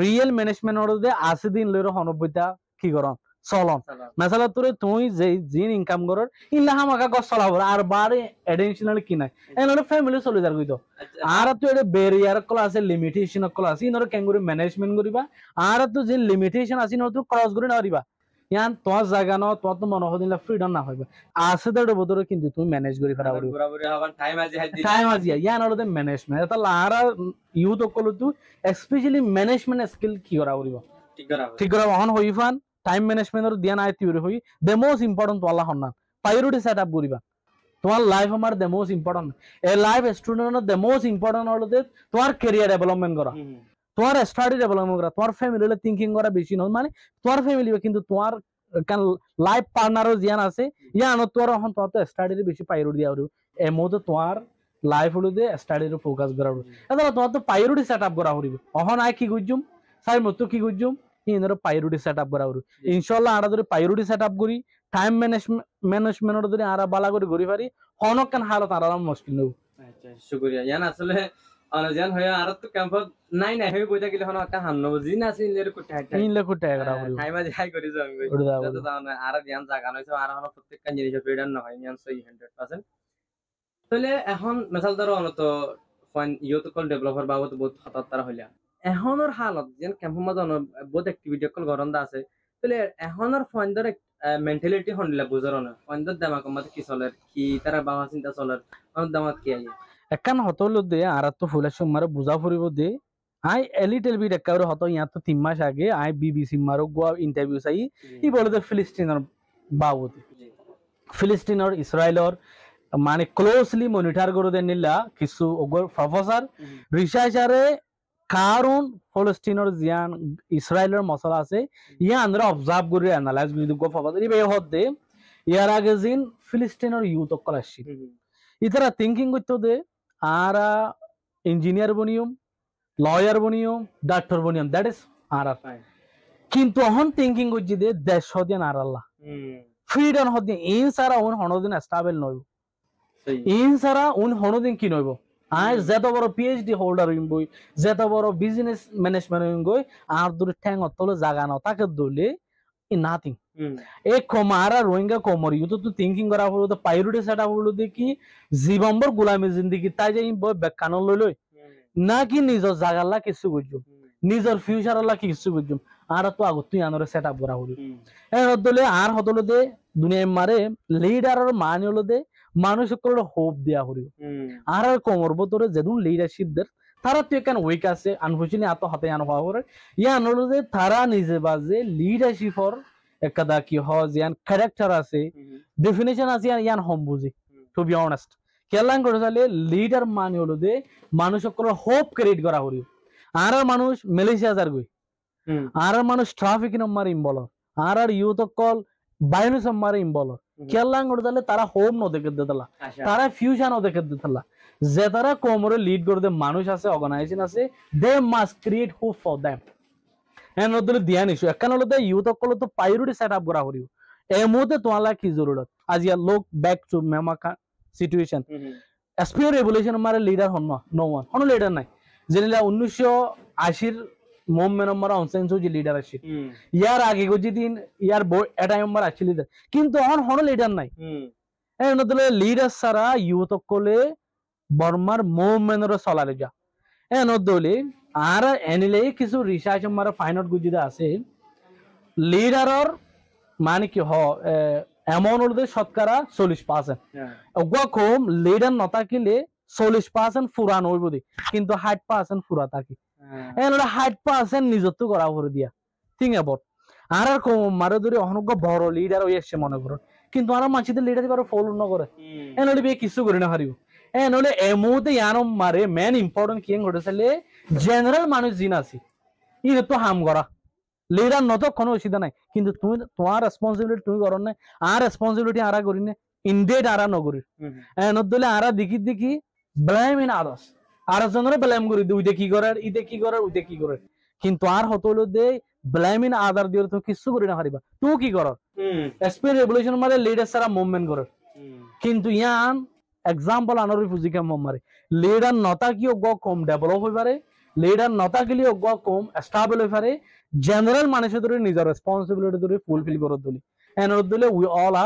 রিয়েল ম্যানেজমেন্ট ওর দে 80 দিন লইরো 90টা কি করন চলন মেসালা তোরে তুই যে জিন ইনকাম করর ইল্লা হামাকা গছ চলাব আর বারে এডিশনাল কি নাই এনরে ফ্যামিলি চলে যার কইতো আর তো এটা ব্যারিয়ার কল আছে লিমিটেশন কল আছে ইনরে ক্যাঙ্গুরি ম্যানেজমেন্ট করিবা আর তো যে লিমিটেশন আছে নতো ক্রস করে নারিবা ইয়ান তোর জায়গা ন তোর তো মনে হয় ফ্রিডম না হইবে আছে তো বদরে কিন্তু তুমি ম্যানেজ করি ফেরা করি বরাবর হবান টাইম আজি ইয়ান ওর ম্যানেজমেন্ট এটা লারা ইউথ কল তো স্পেশালি ম্যানেজমেন্ট স্কিল কি করা করিব ঠিক করা অন হইফান টাইম ম্যানেজমেন্টর ধ্যান আয় থিওরি হই দ্য মোস্ট ইম্পর্টেন্ট তো আল্লাহ হন্না প্রায়োরিটি সেট আপ করিবা তোমার লাইফ আমার the most important A life student the most important হলো যে তোমার ক্যারিয়ার ডেভেলপমেন্ট করা তোমার স্টাডি ডেভেলপমেন্ট করা তোমার ফ্যামিলি থিঙ্কিং করা বেশি নয় মানে তোমার ফ্যামিলি কিন্তু তোমার লাইফ পার্টনারও জ্ঞান আছে ইয়ান তোর এখন তোমার তো স্টাডির বেশি প্রায়োরিটি দেওয়া এর মধ্যে তোমার লাইফ হলো যে স্টাডির ফোকাস করা এটা তোমার তো প্রায়োরিটি সেট আপ করা হইব অহন আয় কি গুজুম সাই মতো কি গুজুম ইনর প্রায়োরিটি সেট আপ করা হইব ইনশাআল্লাহ আরা ধরে প্রায়োরিটি সেট আপ করি টাইম ম্যানেজমেন্ট ধরে আরা বালা করে ঘুরি পারি হনক কান হালত আরাম মুশকিল নব আচ্ছা শুকরিয়া ইয়ান আসলে অনজান হয়ে আর তো ক্যাম্প নাই নাই হয়ে বইতা গেলে হন একটা হান্ন জিন আছে ইনলের কোটা ইনলে কোটা করা হইব টাইম আজি হাই করি যাম তো তাহলে আর ধ্যান জাগা নইছে আর হন প্রত্যেকটা জিনিস ফ্রিডম না হয় ইয়ান সই 100% তাহলে এখন মেসাল ধরো অনত ফাইন ইয়ত কল ডেভেলপার বাবদ বহুত হতার হইলা এখনৰ হালত যেন ক্যাম্প মাজন বহুত এক্টিভিটি কল গরন্দা আছে তাহলে এখনৰ ফাইন্ডৰ মেন্টালিটি হন্দিলা বুঝার না ফাইন্ডৰ দামা কমাত কি চলে কি তারা বাবা চিন্তা চলে অন দামাত কি আই একান হতলো দে আর তো ফুলের মারে বুঝা ফুরিব দে আই এলিটেল বিট একাউরে হতো ইয়া তো 3 মাস আগে আই বিবিসি মারো গোয়া ইন্টারভিউ চাই ই বলে দে ফিলিস্তিনের বাবদ ফিলিস্তিনের ইসরায়েলর মানে ক্লোজলি মনিটর করে দেন নিলা কিছু ওগর প্রফেসর রিসার্চারে কারণ ফিলিস্তিনের জিয়ান ইসরায়েলের মশলা আছে ইয়া আমরা অবজার্ভ করে অ্যানালাইজ করে গো প্রফেসর ইবে হদে ইয়ার আগে জিন ফিলিস্তিনের ইউথ কলাশি ইতারা থিঙ্কিং করতে দে আরা ইঞ্জিনিয়ার বনিয়ম লয়ার বনিয়ম ডাক্তার বনিয়ম দ্যাট ইজ আরা কিন্তু অহন থিঙ্কিং করছি দে দেশ হদিয়ান আর আল্লাহ ফ্রিডম হদিয়ান ইন সারা উন হনদিন স্টেবল নইব ইন সারা উন হনদিন কি নইব আই যত বড় পিএইচডি হোল্ডার হইম বই যত বড় বিজনেস ম্যানেজমেন্ট হইম গই আর দূরে ঠ্যাং অতলে জাগা না তাকে দলে নাথিং एक हमारा रोहिंगा कोमर यू तो थिंकिंग करा हलो तो प्रायोरिटी सेट अप हलो देखि जीवनभर गुलामी जिंदगी ताই যাই বই বেকান লইলই না কি নিজর জাগালা কিছু বুঝুম নিজর ফিউচারলা কিছু বুঝুম আর তো আগত তুই আনরে সেট আপ করা হলো এ হদলে আর হদলে দে দুনিয়া মারে লিডারর মান হলো দে মানুষকে হোপ দেয়া হলো আর কোমর বতরে যেদুন লিডারশিপ দের তারা তো এখানে উইক আছে আনফরচুনেটলি আতো হাতে আনো হওয়া করে ইয়ান হলো যে তারা নিজে বাজে লিডারশিপর একদা কি হয় ইয়ান ক্যারেক্টার আছে ডেফিনিশন আছে ইয়ান হম বুঝি টু বি অনেস্ট কেলাং করে চলে লিডার মানে হলো যে মানুষকে হোপ ক্রিয়েট করা হলো আর মানুষ মালয়েশিয়া যার গই আর মানুষ ট্রাফিক নাম্বার ইনভলভ আর ইউথ কল বাইনস নাম্বার ইনভলভ কেলাং করে চলে তারা হোম ন দেখে দিতলা তারা ফিউচার ন দেখে দিতলা যে তারা কোমরে লিড করে দে মানুষ আছে অর্গানাইজেশন আছে they must create hope for them and ওদের ধ্যান ইস্যু একখান হলো ইউথ কল তো প্রায়োরিটি সেট আপ করা হরিও এই মুহূর্তে তোমালা কি জরুরত আজ ইয়া লোক ব্যাক টু মেমাকা সিচুয়েশন এসপিও রেভলিউশন মারে লিডার হন না নো ওয়ান হন লিডার নাই যেনিলা 1980 এর মুভমেন্ট আমরা অনসেন্স যে লিডার আছে ইয়ার আগে গজি দিন ইয়ার এটা আমরা আছে লিডার কিন্তু হন লিডার নাই নদলে লিডার সারা ইউথ কলে বর্মার মুভমেন্টর চলালে যা নদলে আর এনিলে কিছু রিসার্চ মারা ফাইনট গুজিদা আছে লিডারর মানে কি এমন হলে শতকরা 40%, ওগুয়া কম লিডার নথাকিলে 40% ফুরান হইব দি, কিন্তু 60% ফুরা থাকে। এনলে 60% নিজত্ব করা করে দিয়া থিং অ্যাবাউট আর কম মারে ধরে অনগ্য বড় লিডার হয়ে এসছে মনে করো, কিন্তু আর মানুষদের লিডার এবার ফলো ন করে এনলে বে কিছু করে না হারিব। এনলে এমুতে ইয়ানো মারে মেন ইম্পর্টেন্ট কি ঘটেছিল জেনারেল মানুষ জিন আছে ই তো হাম করা লিডার নত কোনো অসুবিধা নাই, কিন্তু তুমি তোমার রেসপন্সিবিলিটি তুমি করো না, আর রেসপন্সিবিলিটি আরা করি না ইনডেট আরা নগরী নদলে আরা দেখি দেখি ব্লেম ইন আদার্স আর জনের ব্লেম করি দি উইতে কি করে ইতে কি করে উইতে কি করে, কিন্তু আর হতলো দে ব্লেম ইন আদার দিয়ে তুমি কিছু করি না হারিবা তুই কি কর এসপি রেভলিউশন মারে লিডার সারা মুভমেন্ট করে, কিন্তু ইয়ান এক্সাম্পল আনার ফুজিকা মারে লিডার নতা কি গ কম ডেভেলপ হই পারে, লিডার নতা গেলি গ কম স্টেবল হই পারে, জেনারেল মানুষের ধরে নিজের রেসপন্সিবিলিটি ধরে ফুলফিল করে তুলি এনর দিলে উই অল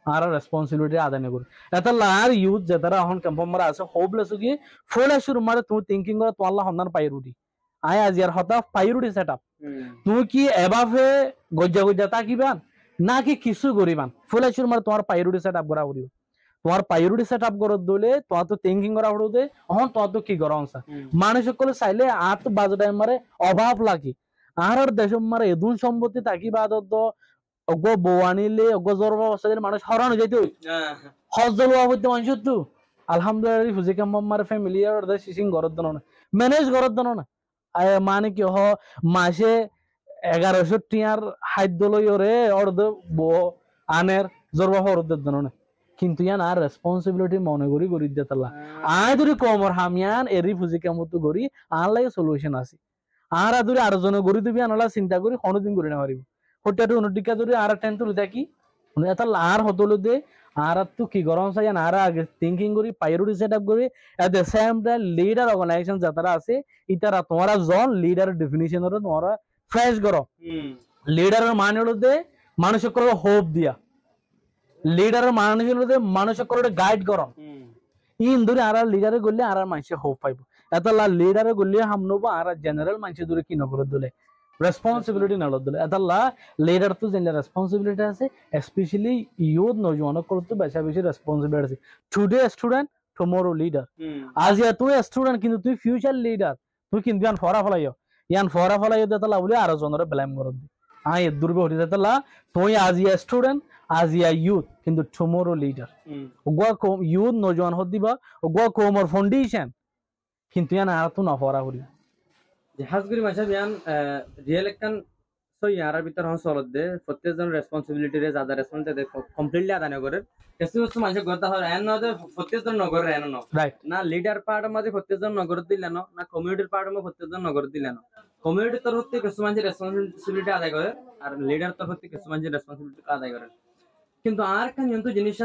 আর রেসপন্সিবিলিটি আদায় করি এটা লার ইউথ যেতারা এখন ক্যাম্পার আছে হোপলেস কি ফুল শুরু মারে তুমি থিঙ্কিং করে তো আল্লাহ সন্ধান পাইরুটি আয় আজি আর হতা পাইরুটি সেট আপ তুমি কি এভাবে গজ্জা গজ্জা তাকিবান নাকি কিছু করিবান ফুল শুরু মারে তোমার পাইরুটি সেট আপ করা উড়িব, তোমার প্রায়োরিটি সেট আপ করে দিলে তোমার তো থিঙ্কিং করা হড়ে এখন তোমার তো কি করো মানুষ সকলে চাইলে আর তো বাজেট মারে অভাব লাগি আর দেশ মারে এদুন সম্পত্তি তাকি বাদ অগ বউ আনিলে অগ জ্বর অবস্থা মানুষ হরানো যেত হজ জলুয়া হইতে মানুষ তো আলহামদুলিল্লাহ ফুজি কাম মারে ফ্যামিলি আর সিসিং ঘরত দন না ম্যানেজ ঘরত দন না মানে কি মাসে 1100 টিয়ার খাদ্য লই ওরে অর্ধ বউ আনের জরবা হরত দন না, কিন্তু ইয়ান আর রেসপন্সিবিলিটি মনে করি করি দিতালা আয় ধরে কমর হামিয়ান এরি ফুজি কামতো করি আর লাগে সলিউশন আছে আর ধরে আর জন করি দিবি আনলা চিন্তা করি কোনদিন করি না পারিব হঠাৎ উন্নতিকা ধরে আর টেন তুলি থাকি এটা আর হতলো দে আর তো কি গরম চাই আর আগে থিঙ্কিং করি প্রায়োরিটি সেট আপ করি at the same time leader organisation যারা আছে ইতারা তোমরা জন লিডার ডেফিনিশন হলো তোমরা ফ্রেশ করো লিডারের মানে হলো দে মানুষের করে হোপ দিয়া লিডারের মানুষের করে গাইড করো ইন ধরে আর লিডারে গলে আর মানুষের হোপ পাইব এত লিডারে গলে হাম নব আর জেনারেল মানুষের ধরে কি নকরে দিলে রেসপন্সিবিলিটি না দিলে এত লিডার তো জেনারেল রেসপন্সিবিলিটি আছে স্পেশালি ইউথ নজওয়ান করতে বেশি বেশি রেসপন্সিবিলিটি আছে টুডে স্টুডেন্ট টুমরো লিডার আজ তুই স্টুডেন্ট কিন্তু তুই ফিউচার লিডার তুই কিন্তু ইয়ান ফরা ফলাইও দেতলা বলে আর জনের ব্লেম করে দি আয় দুর্বে হতে দেতলা তুই আজ স্টুডেন্ট আজ ইউথ কিন্তু টুমরো লিডার ওগা কম ইউথ নজওয়ান হত দিবা ওগা কমর ফাউন্ডেশন কিন্তু ইয়ান আর তো না ফরা করি জাহাজগুড়ি মাসা বিয়ান রিয়েল একখান সই ইয়ার ভিতর হন চলত দে প্রত্যেকজন রেসপন্সিবিলিটি রে যাদা রেসপন্সিবিলিটি কমপ্লিটলি আদায় করে কিছু কিছু মানুষ করতে হয় এন নদে প্রত্যেকজন নগর এন ন না লিডার পার্ট মাঝে প্রত্যেকজন নগর দিলেন না কমিউনিটির পার্ট মধ্যে প্রত্যেকজন নগর দিলেন কমিউনিটির তরফ থেকে কিছু মানুষ রেসপন্সিবিলিটি আদায় করে আর লিডার তরফ থেকে কিছু মানুষ রেসপন্সিবিলিটি আদায় করে, কিন্তু আর একটা নিয়ন্ত জিনিস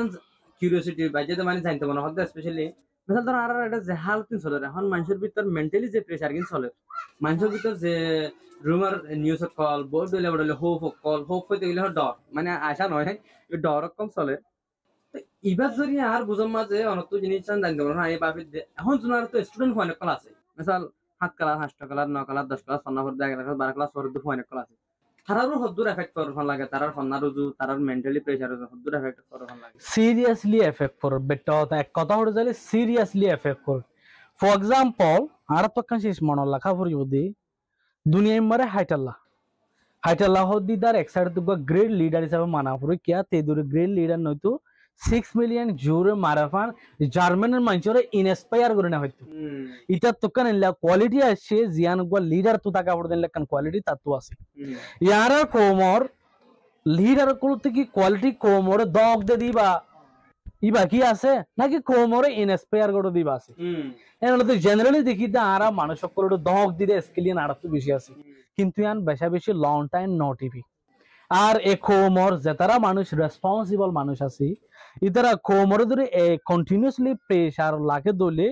কিউরিওসিটি বা যেটা মানে জানতে মনে হতো স্পেশালি মিসাল ধর আর এটা যে হাল কিন চলে এখন মানুষের ভিতর মেন্টালি যে প্রেসার কিন চলে মানুষের ভিতর যে রুমার নিউজ কল বোর্ড দিলে বলে হোপ হইতে গেলে ডর মানে আশা নয় ডর কম চলে এবার যদি আর বুঝার মাঝে অনেক জিনিস জানতে পারো না এই ভাবে এখন তোমার তো স্টুডেন্ট অনেক কল আছে মিসাল 7 class 8 class 9 class 10 class 11 class 12 class অনেক কল আছে তারারও হদ্দুর এফেক্ট করে ভাল লাগে তারার ফন্না রুজু তারার মেন্টালি প্রেসার হদ্দুর এফেক্ট করে ভাল লাগে সিরিয়াসলি এফেক্ট করে বেটা এক কথা হয়ে যালে সিরিয়াসলি এফেক্ট করে ফর এক্সাম্পল আর তো কাছে শেষ মন লেখা পড়ি বদি দুনিয়া মারে হাইটাল্লাহ হদ্দি দার এক সাইড তো গ্রেট লিডার হিসাবে মানা পড়ে কিয়া তে দূরে গ্রেট লিডার নয়তো 6 মিলিয়ন জোরে মারাফান জার্মানের মানুষের ইনস্পায়ার করে না হয়তো এটা তো কান কোয়ালিটি আছে জিয়ান গো লিডার তো টাকা পড়ে দেন কান কোয়ালিটি তা তো আছে ইয়ারা কোমর লিডার করতে কি কোয়ালিটি কোমর দগ দে দিবা ইবা কি আছে নাকি কোমরে ইনস্পায়ার করে দিবা আছে এনলে তো জেনারেলি দেখি দা আরা মানুষ সকলের দগ দিতে স্কিলিয়ান আর তো বেশি আছে, কিন্তু ইয়ান বেশা বেশি লং টাইম নোটিভি আর এ কোমর যেতারা মানুষ রেসপন্সিবল মানুষ আছে ইতারা কোমর ধরে কন্টিনিউসলি প্রেসার লাগে দলে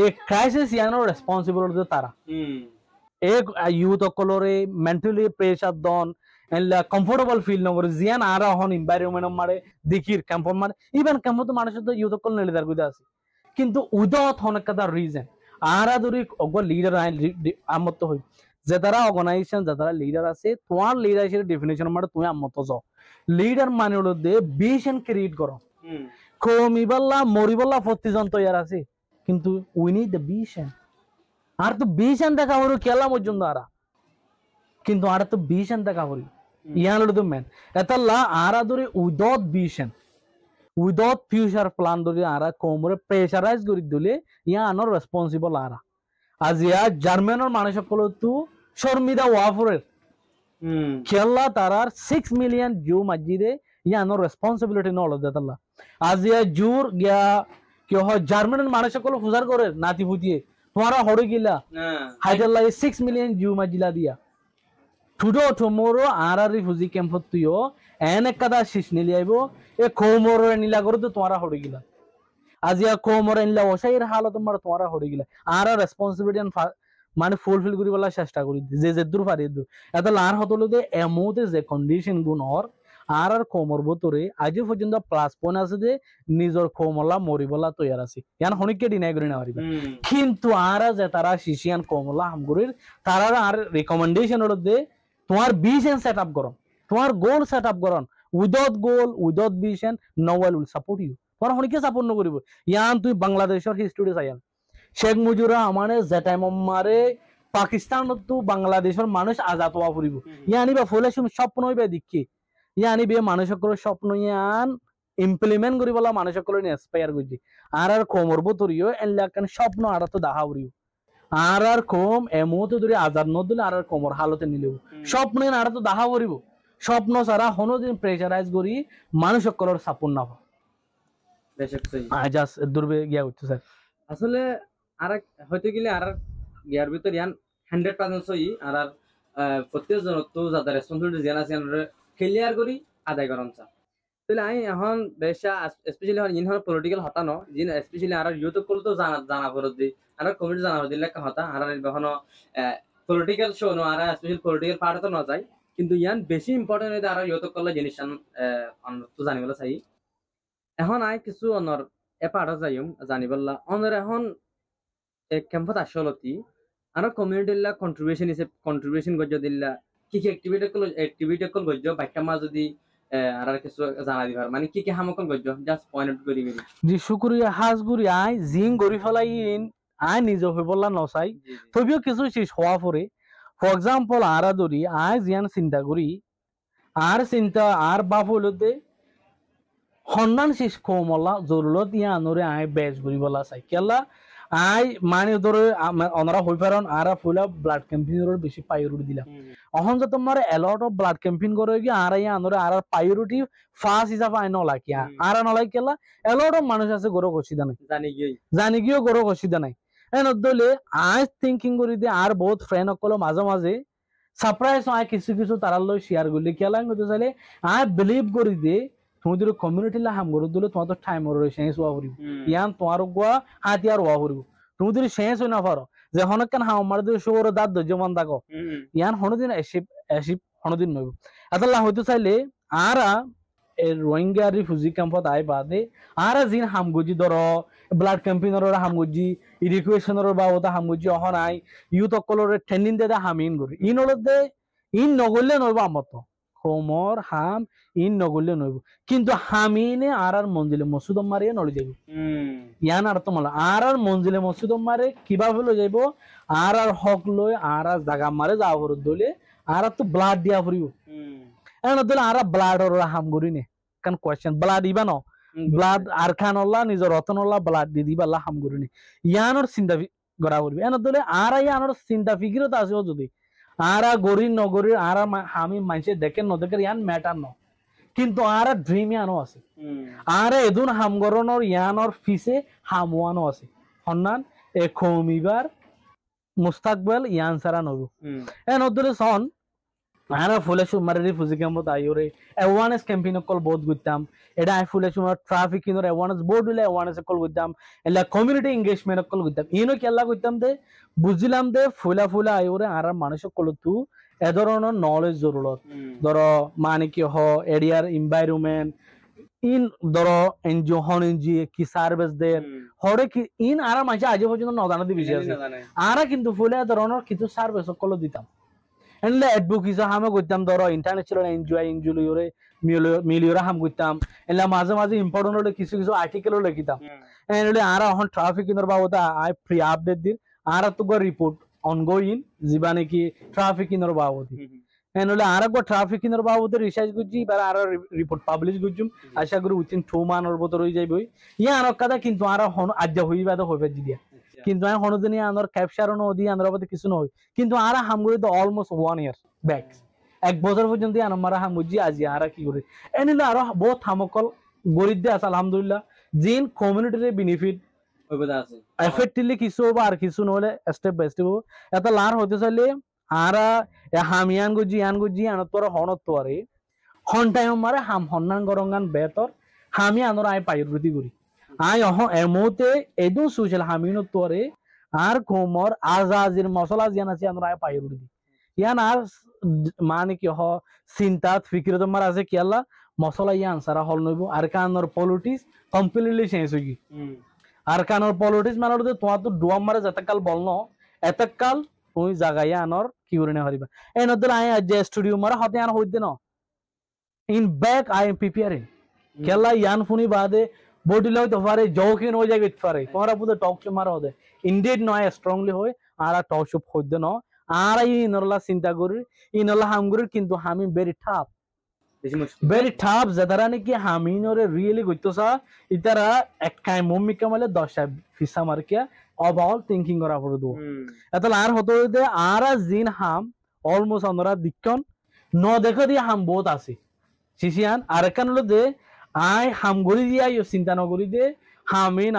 এ ক্রাইসিস ইয়ানোর রেসপন্সিবল তারা এ ইউথ সকলরে মেন্টালি প্রেসার দন কমফোর্টেবল ফিল নগর জিয়ান আর হন এনভায়রনমেন্ট মারে দেখির ক্যাম্পন মারে ইভেন ক্যাম্প তো মানুষের তো ইউথ কল নেলে দার আছে কিন্তু উইদাউট অনেক কথা রিজন আরা ধরি অগ লিডার আমত হই যে তারা অর্গানাইজেশন যে তারা লিডার আছে তোমার লিডার হিসেবে ডেফিনেশন মারে তুমি আমত যাও লিডার মানে হলো দে ভিশন ক্রিয়েট করো কমিবাল্লা মরিবাল্লা প্রতিজন তৈয়ার আছে কিন্তু উই নিড দ্য ভিশন আর তো ভিশন দেখা হলো খেলা পর্যন্ত আরা কিন্তু আর তো ভিশন দেখা হলো ইয়ান হলো তো মেন এতাল্লা আরা ধরে without vision without future plan ধরে আরা কোমরে প্রেসারাইজ করে দিলে ইয়া আনর রেসপন্সিবল আরা আজ ইয়া জার্মানের মানুষ সকল তো শর্মিদা ওয়াফরের খেলা তারার 6 মিলিয়ন জু মসজিদে ইয়া আনর রেসপন্সিবিলিটি নল দেতাল্লা আজ ইয়া জুর গিয়া কি হয় জার্মানের মানুষ সকল ফুজার করে নাতি ফুটিয়ে তোমারা হরে গিলা হাইদাল্লা 6 মিলিয়ন জু মসজিদা দিয়া টুডো টুমোরো আর রিফিউজি ক্যাম্পত তুইও এন একটা শিশ নিলি আইব এ কোমর নিলা করে তো তোমারা হড়ে গিলা আজিয়া কোমর নিলা ওসাইর হালত তোমারা হড়ে গিলা আর রেসপন্সিবিলিটি মানে ফুলফিল করি বলা চেষ্টা করি যে দূর পারি দূর এত লার হতলো যে এমতে যে কন্ডিশন গুণ আর কোমর বতরে আজি পর্যন্ত প্লাস পয়েন্ট আছে যে নিজের কোমলা মরিবলা তৈয়ার আছে ইয়ান হনিকে ডিনাই করি না পারিবা কিন্তু আর যে তারা শিশিয়ান কোমলা হামগুরির তারা আর রিকমেন্ডেশন হলো যে তোমার ভিশন সেট আপ করো তোমার গোল সেট আপ করো without goal without vision no one will support you তোমার হনিকে সাপোর্ট ন করিব ইয়ান তুই বাংলাদেশের হিস্ট্রি চাইয়ান শেখ মুজিবুর রহমানে যে টাইম মারে পাকিস্তান তো বাংলাদেশের মানুষ আজাদ হওয়া ফুরিব ইয়ানি বা ফুলে স্বপ্ন হইবে দেখি ইয়ানি বে মানুষ সকল স্বপ্ন ইয়ান ইমপ্লিমেন্ট করি বলা মানুষ সকল ইন্সপায়ার করছি আর কোমর বতরিও এলাকান স্বপ্ন আর তো দেখা ফুরিব আর কম এমতো ধরে আজাদ নদলে আর কোমর হালতে নিলেও স্বপ্ন আর তো দেখা ফুরিব স্বপ্ন ছাড়া কোনোদিন প্রেসারাইজ করি মানুষ সকলের সাপোর্ট না জাস্ট দূরবে গিয়া উঠছে স্যার আসলে আর হয়তো গেলে আর ইয়ার ভিতর ইয়ান 100% সই আর প্রত্যেকজন তো যাদের রেসপন্সিবিলিটি জানা আছে ক্লিয়ার করি আদায় করন চা তাহলে আমি এখন বেশা স্পেশালি হন ইনহর পলিটিক্যাল হতানো জিন স্পেশালি আর ইউটিউব কল তো জানা করে দি আর কমিটি জানা করে দিলে হতা আর এখনো পলিটিক্যাল শো নো আর স্পেশালি পলিটিক্যাল পার্ট তো না যায় কিন্তু ইয়ান বেশি ইম্পর্টেন্ট হইতে আর ইউটিউব কল জিনিস তো জানিবলে চাই এখন আই কিছু অনর এপাড়া যাইম জানিবল্লা অনর এখন ক্যাম্পত আসলতি আর কমিউনিটিলা কন্ট্রিবিউশন গজ্জ দিল্লা কি অ্যাক্টিভিটি কল গজ্জ বাইকা মা যদি আর কিছু জানা দিবার মানে কি হামকল গজ্জ জাস্ট পয়েন্ট আউট করি জি শুকরিয়া হাজগুরি আই জিং গরি ফলাই আই নিজ হইবল্লা নসাই তবিও কিছু শেষ হওয়া পরে ফর এক্সাম্পল আরা দরি আই জিয়ান চিন্তা করি আর চিন্তা আর বাপ হইলতে সন্ধান শেষ কমলা জরুরত ইয়া আনরে আই বেজ করিবলা চাই কেলা আই মানে ধরে ওনারা হই পারন আর ফুলা ব্লাড ক্যাম্পেইনের বেশি প্রায়োরিটি দিলা এখন যে তোমার এলট অফ ব্লাড ক্যাম্পেইন করে কি আর ইয়া আনরে আর প্রায়োরিটি ফার্স্ট হিসাবে আই নলা কি আর নলাই কেলা এলট অফ মানুষ আছে গরো কসিদা নাই জানি গিয়ে গরো কসিদা নাই এন দলে আই থিংকিং করি দে আর বহুত ফ্রেন্ড সকল মাঝে মাঝে সারপ্রাইজ আই কিছু কিছু তারার লই শেয়ার করলি কেলা কইতে চাইলে আই বিলিভ করি দে তুমি যদি কমিউনিটি লা হাম করে দিলে তোমার তো টাইম ওরে শেষ হওয়া ফুরিব ইয়ান তোমার গোয়া হাতিয়ার হওয়া ফুরিব তুমি যদি শেষ হই না পারো যে হনকান হাম মার দিলে শুয়োর দাঁত ধৈর্য মান থাকো ইয়ান হনদিন এসিপ হনদিন নইব আদাল্লাহ হইতে চাইলে আরা রোহিঙ্গা রিফিউজি ক্যাম্পত আই বাদে আরা জিন হামগুজি ধরো blood ক্যাম্পেইনর হামগুজি ইরিকুয়েশনের বাবদা হামগুজি Ahon I youth অকলরে training দে হামিন করি ইন হলদে ইন নগরলে নইব আমত কোমর হাম ইন নগরলে নইব কিন্তু হামিনে আর মঞ্জিলে মসুদ মারিয়ে নড়ে যাইব ইয়ান আর তো মালা আর মঞ্জিলে মসুদ মারে কিভাবে লই যাইব আর হক লই আর জায়গা মারে যাওয়ার দলে আর তো ব্লাড দিয়া ফুরিব এমন দলে আর ব্লাড ওর হাম করি নে কারণ কোয়েশ্চেন ব্লাড দিবা ন ব্লাড আর খান আল্লাহ নিজের রতন আল্লাহ ব্লাড দি দিবা আল্লাহ হাম করি নে ইয়ানোর চিন্তা করা করবি এমন দলে আর ইয়ানোর চিন্তা ফিকিরত আছে যদি আর গরি নগরীর আর আমি মানুষে দেখেন ন দেখে ইয়ান ম্যাটার ন কিন্তু আর ড্রিম ইয়ানো আছে আর এদুন হামগরণর ইয়ানোর ফিসে হামওয়ানো আছে সন্ধান এ কমিবার মুস্তাকবেল ইয়ান সারা নব এ নদলে সন আরা ফুলে সুমারে রিফিউজি ক্যাম্পত আইরে অ্যাওয়ারনেস ক্যাম্পেইন কল বহুত গুতাম এটা আই ফুলে সুমার ট্রাফিকিং এর অ্যাওয়ারনেস বোর্ড হইলে অ্যাওয়ারনেস কল গুতাম এলা কমিউনিটি এনগেজমেন্ট কল গুতাম ইনো কেলা গুতাম দে বুঝিলাম দে ফুলা ফুলা আইরে আরা মানুষ কল তু এ ধরনের নলেজ জরুরত ধরো মানে কি হ এরিয়ার এনভায়রনমেন্ট ইন ধরো এনজিও হন এনজিও কি সার্ভিস দে হরে কি ইন আরা মাঝে আজ পর্যন্ত নজানা দি বিষয় আছে আরা কিন্তু ফুলে ধরনের কিছু সার্ভিস কল দিতাম এনলে অ্যাডভোকেসি হামে করতাম ধরো ইন্টারন্যাশনাল এনজিওরে মিলিওরা হাম করতাম এলা মাঝে মাঝে ইম্পর্টেন্ট হলে কিছু কিছু আর্টিকেলও লিখিতাম এনলে আর এখন ট্রাফিকিংয়ের বাবদ আই ফ্রি আপডেট দিন আর তো রিপোর্ট অনগোয়িং যিবা নাকি ট্রাফিকিংয়ের বাবদ এনলে আর গো ট্রাফিকিংয়ের বাবদ রিসার্চ করছি এবার আর রিপোর্ট পাবলিশ করছুম আশা করি উইথিন 2 মান্থের ভিতর হয়ে যাইবই ইয়া আর কথা কিন্তু আর হন আজ হইবা তো হইবে দিয়া কিন্তু আমি হনুদিনী আনর ক্যাপচারও নদী আনর বাদে কিছু নয় কিন্তু আরা হামগুড়ি তো অলমোস্ট 1 ইয়ার ব্যাক 1 বছর পর্যন্ত আনমারা হামুজি আজি আরা কি করে এনিলে আরো বহুত হামকল গরিব দে আছে আলহামদুলিল্লাহ জিন কমিউনিটির বেনিফিট ওইবাদা আছে এফেক্টিভলি কিছু বা আর কিছু নহলে স্টেপ বাই স্টেপ এটা লার হতে চাইলে আরা হামিয়ান গুজি আন তোর হনত তোরে হন টাইম মারে হাম হন্নান গরঙ্গান বেতর হামি আনর আই পাইরুতি করি আই অহ এমোতে এদু সোশ্যাল হামিনো তোরে আর কোমর আজাজির মশলা জিয়ান আছে আমরা পাইরুদি ইয়ান আর মানে কি হ চিন্তাত ফিকির তোমার আছে কি আল্লাহ মশলা ইয়ান সারা হল নইব আর কানর পলিটিক্স কমপ্লিটলি চেঞ্জ হই আর কানর পলিটিক্স মানে তোমার তো ডুয়াম মারে যতকাল বলনো এতকাল তুই জাগাইয়া আনর কি করে না হরিবা এই নদর আই যে স্টুডিও মারা হতে আন হইতে না in back I am preparing কেলা ইয়ান ফুনি বাদে বডি লইতে পারে জৌখিন হয়ে যাবে পারে তোমার পুরো টক শো মারা হবে ইন্ডিড নয় স্ট্রংলি হয় আর টক শো হইতে না আর এই নরলা চিন্তা করি ইনলা হামগুরি কিন্তু হামি very tough যারা নাকি হামিনরে রিয়েলি কইতোসা ইতারা এক কাই মম্মি কামালে 10 ফিসা মারকিয়া ওভারঅল থিংকিং করা পড়ে দো এতলা আর হতো দে আর জিন হাম অলমোস্ট আমরা দিকন ন দেখো দি হাম বহুত আছে সিসিয়ান আর কান হলো দে আই হাম গরি দিয়া ইও চিন্তা ন করি দে হামিন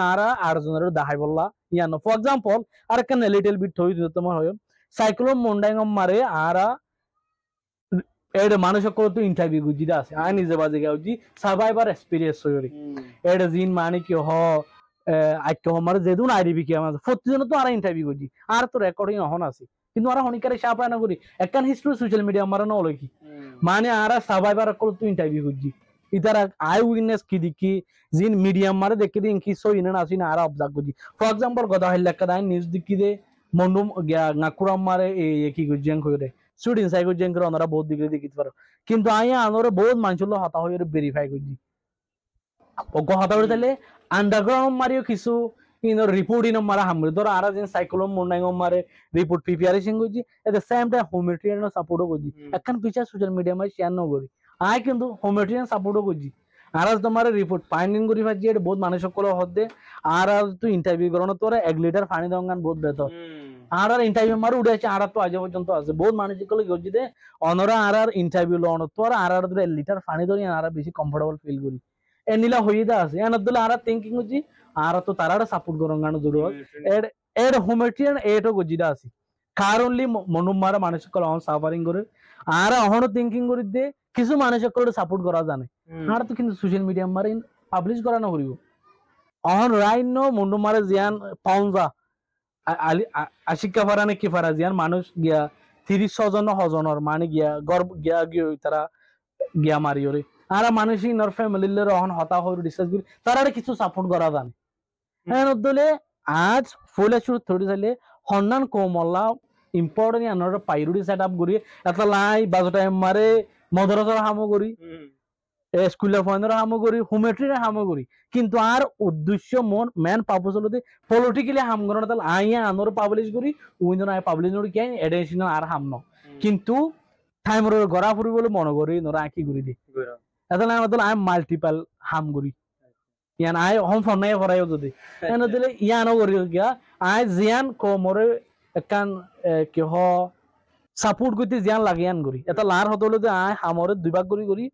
আর জনের দাহাই বললা ইয়ানো ফর এক্সাম্পল আর কান লিটল বিট হই তোমার হয় সাইক্লোন মন্ডাইং মারে আর এড মানুষ কত ইন্টারভিউ গুজিদা আছে আই নিজে বাজে গাউজি সার্ভাইভার এক্সপেরিয়েন্স হইরি এড জিন মানে কি হ আইতো আমার যেদুন আইডিবি কি আমার প্রতিজন তো আর ইন্টারভিউ গুজি আর তো রেকর্ডিং হন আছে কিন্তু আর হনিকারে সাপা না করি একখান হিস্ট্রি সোশ্যাল মিডিয়া আমার না লকি মানে আর সার্ভাইভার কত ইন্টারভিউ গুজি ইতারা আই উইটনেস কি দিকি জিন মিডিয়াম মারে দেখি দিন কি সো ইনা আসি না আর অবজার্ভ গুজি ফর এক্সাম্পল গদা হইলা কাদা নিউজ দিকি দে মন্ডুম নাকুরাম মারে এই কি গুজিয়াং কইরে স্টুডেন্ট সাইকো জেঙ্কর ওনারা বহুত ডিগ্রি দেখিতে পারো কিন্তু আইয়া আনরে বহুত মানুষগুলো হতা হয়ে ভেরিফাই করছি ওগো হতা হয়ে তাহলে আন্ডারগ্রাউন্ড মারিও কিছু ইনর রিপোর্ট ইন মারা হামরে ধর আর যেন সাইক্লোন মন্ডাইং মারে রিপোর্ট প্রিপারেশন করছি এট দ্য সেম টাইম হোমিওট্রিয়ান সাপোর্টও করছি এখন পিছা সোশ্যাল মিডিয়া মাই শেয়ার ন করি আই কিন্তু হোমিওট্রিয়ান সাপোর্টও করছি আর তোমার রিপোর্ট ফাইন্ডিং করি ভাজি এটা বহুত মানুষ সকল হদে আর তুই ইন্টারভিউ করনো তোরা 1 লিটার পানি দঙ্গান বহুত বেতর আর ইন্টারভিউ মার উড়েছে আর তো আজ পর্যন্ত আছে বহুত মানুষ কলে গজি দে অনরা আর ইন্টারভিউ লন তোর আর 1 লিটার পানি ধরি আর বেশি কমফর্টেবল ফিল করি এনিলা হইদা আছে এনদলে আর থিংকিং হজি আর তো তারার সাপোর্ট করঙ্গানো জরুরত এর হোমিওট্রিয়ান এটো গজিদা আছে কারণলি মনুমারা মানুষ কল অন সাফারিং করে আর অহনো থিংকিং করি দে কিছু মানুষ কলে সাপোর্ট করা জানে আর তো কিন্তু সোশ্যাল মিডিয়া মারে পাবলিশ করা না করিব অহন রাইট নো মনুমারা জিয়ান পাউনজা আশিকা ফারানে কি ফারা জিয়ান মানুষ গিয়া 30 জন হজনের মানে গিয়া গর্ব গিয়া গিয়ে তারা গিয়া মারিওরে আর মানুষ ইনর ফ্যামিলির রহন হতা হয়ে ডিসকাস করি তারা কিছু সাপোর্ট করা জানে হ্যাঁ দলে আজ ফুল শুরু থরি চাইলে হন্নান কোমল্লা ইম্পর্টেন্ট আনর পাইরুডি সেট আপ করি এটা লাই বাজটা মারে মদরসর সামগ্রী স্কুলের ফোনের সামগ্রী হোমিওট্রির সামগ্রী কিন্তু আর উদ্দেশ্য মেন পারপোজ হলো পলিটিক্যালি হাম করার তাহলে আইয়া আনর পাবলিশ করি উইন আই পাবলিশ করি কি এডিশনাল আর হাম ন কিন্তু টাইমর গড়া ফুরিবলৈ মনে করি নরা আঁকি করি দি তাহলে আমাদের আই মাল্টিপল হাম করি ইয়ান আই হোম ফোন নাই ভরাইও যদি এনে দিলে ইয়ানো করি গিয়া আই জিয়ান কোমরে একান কি হ সাপোর্ট করতে জিয়ান লাগে ইয়ান করি এটা লার হতলো যে আই হামরে দুই ভাগ করি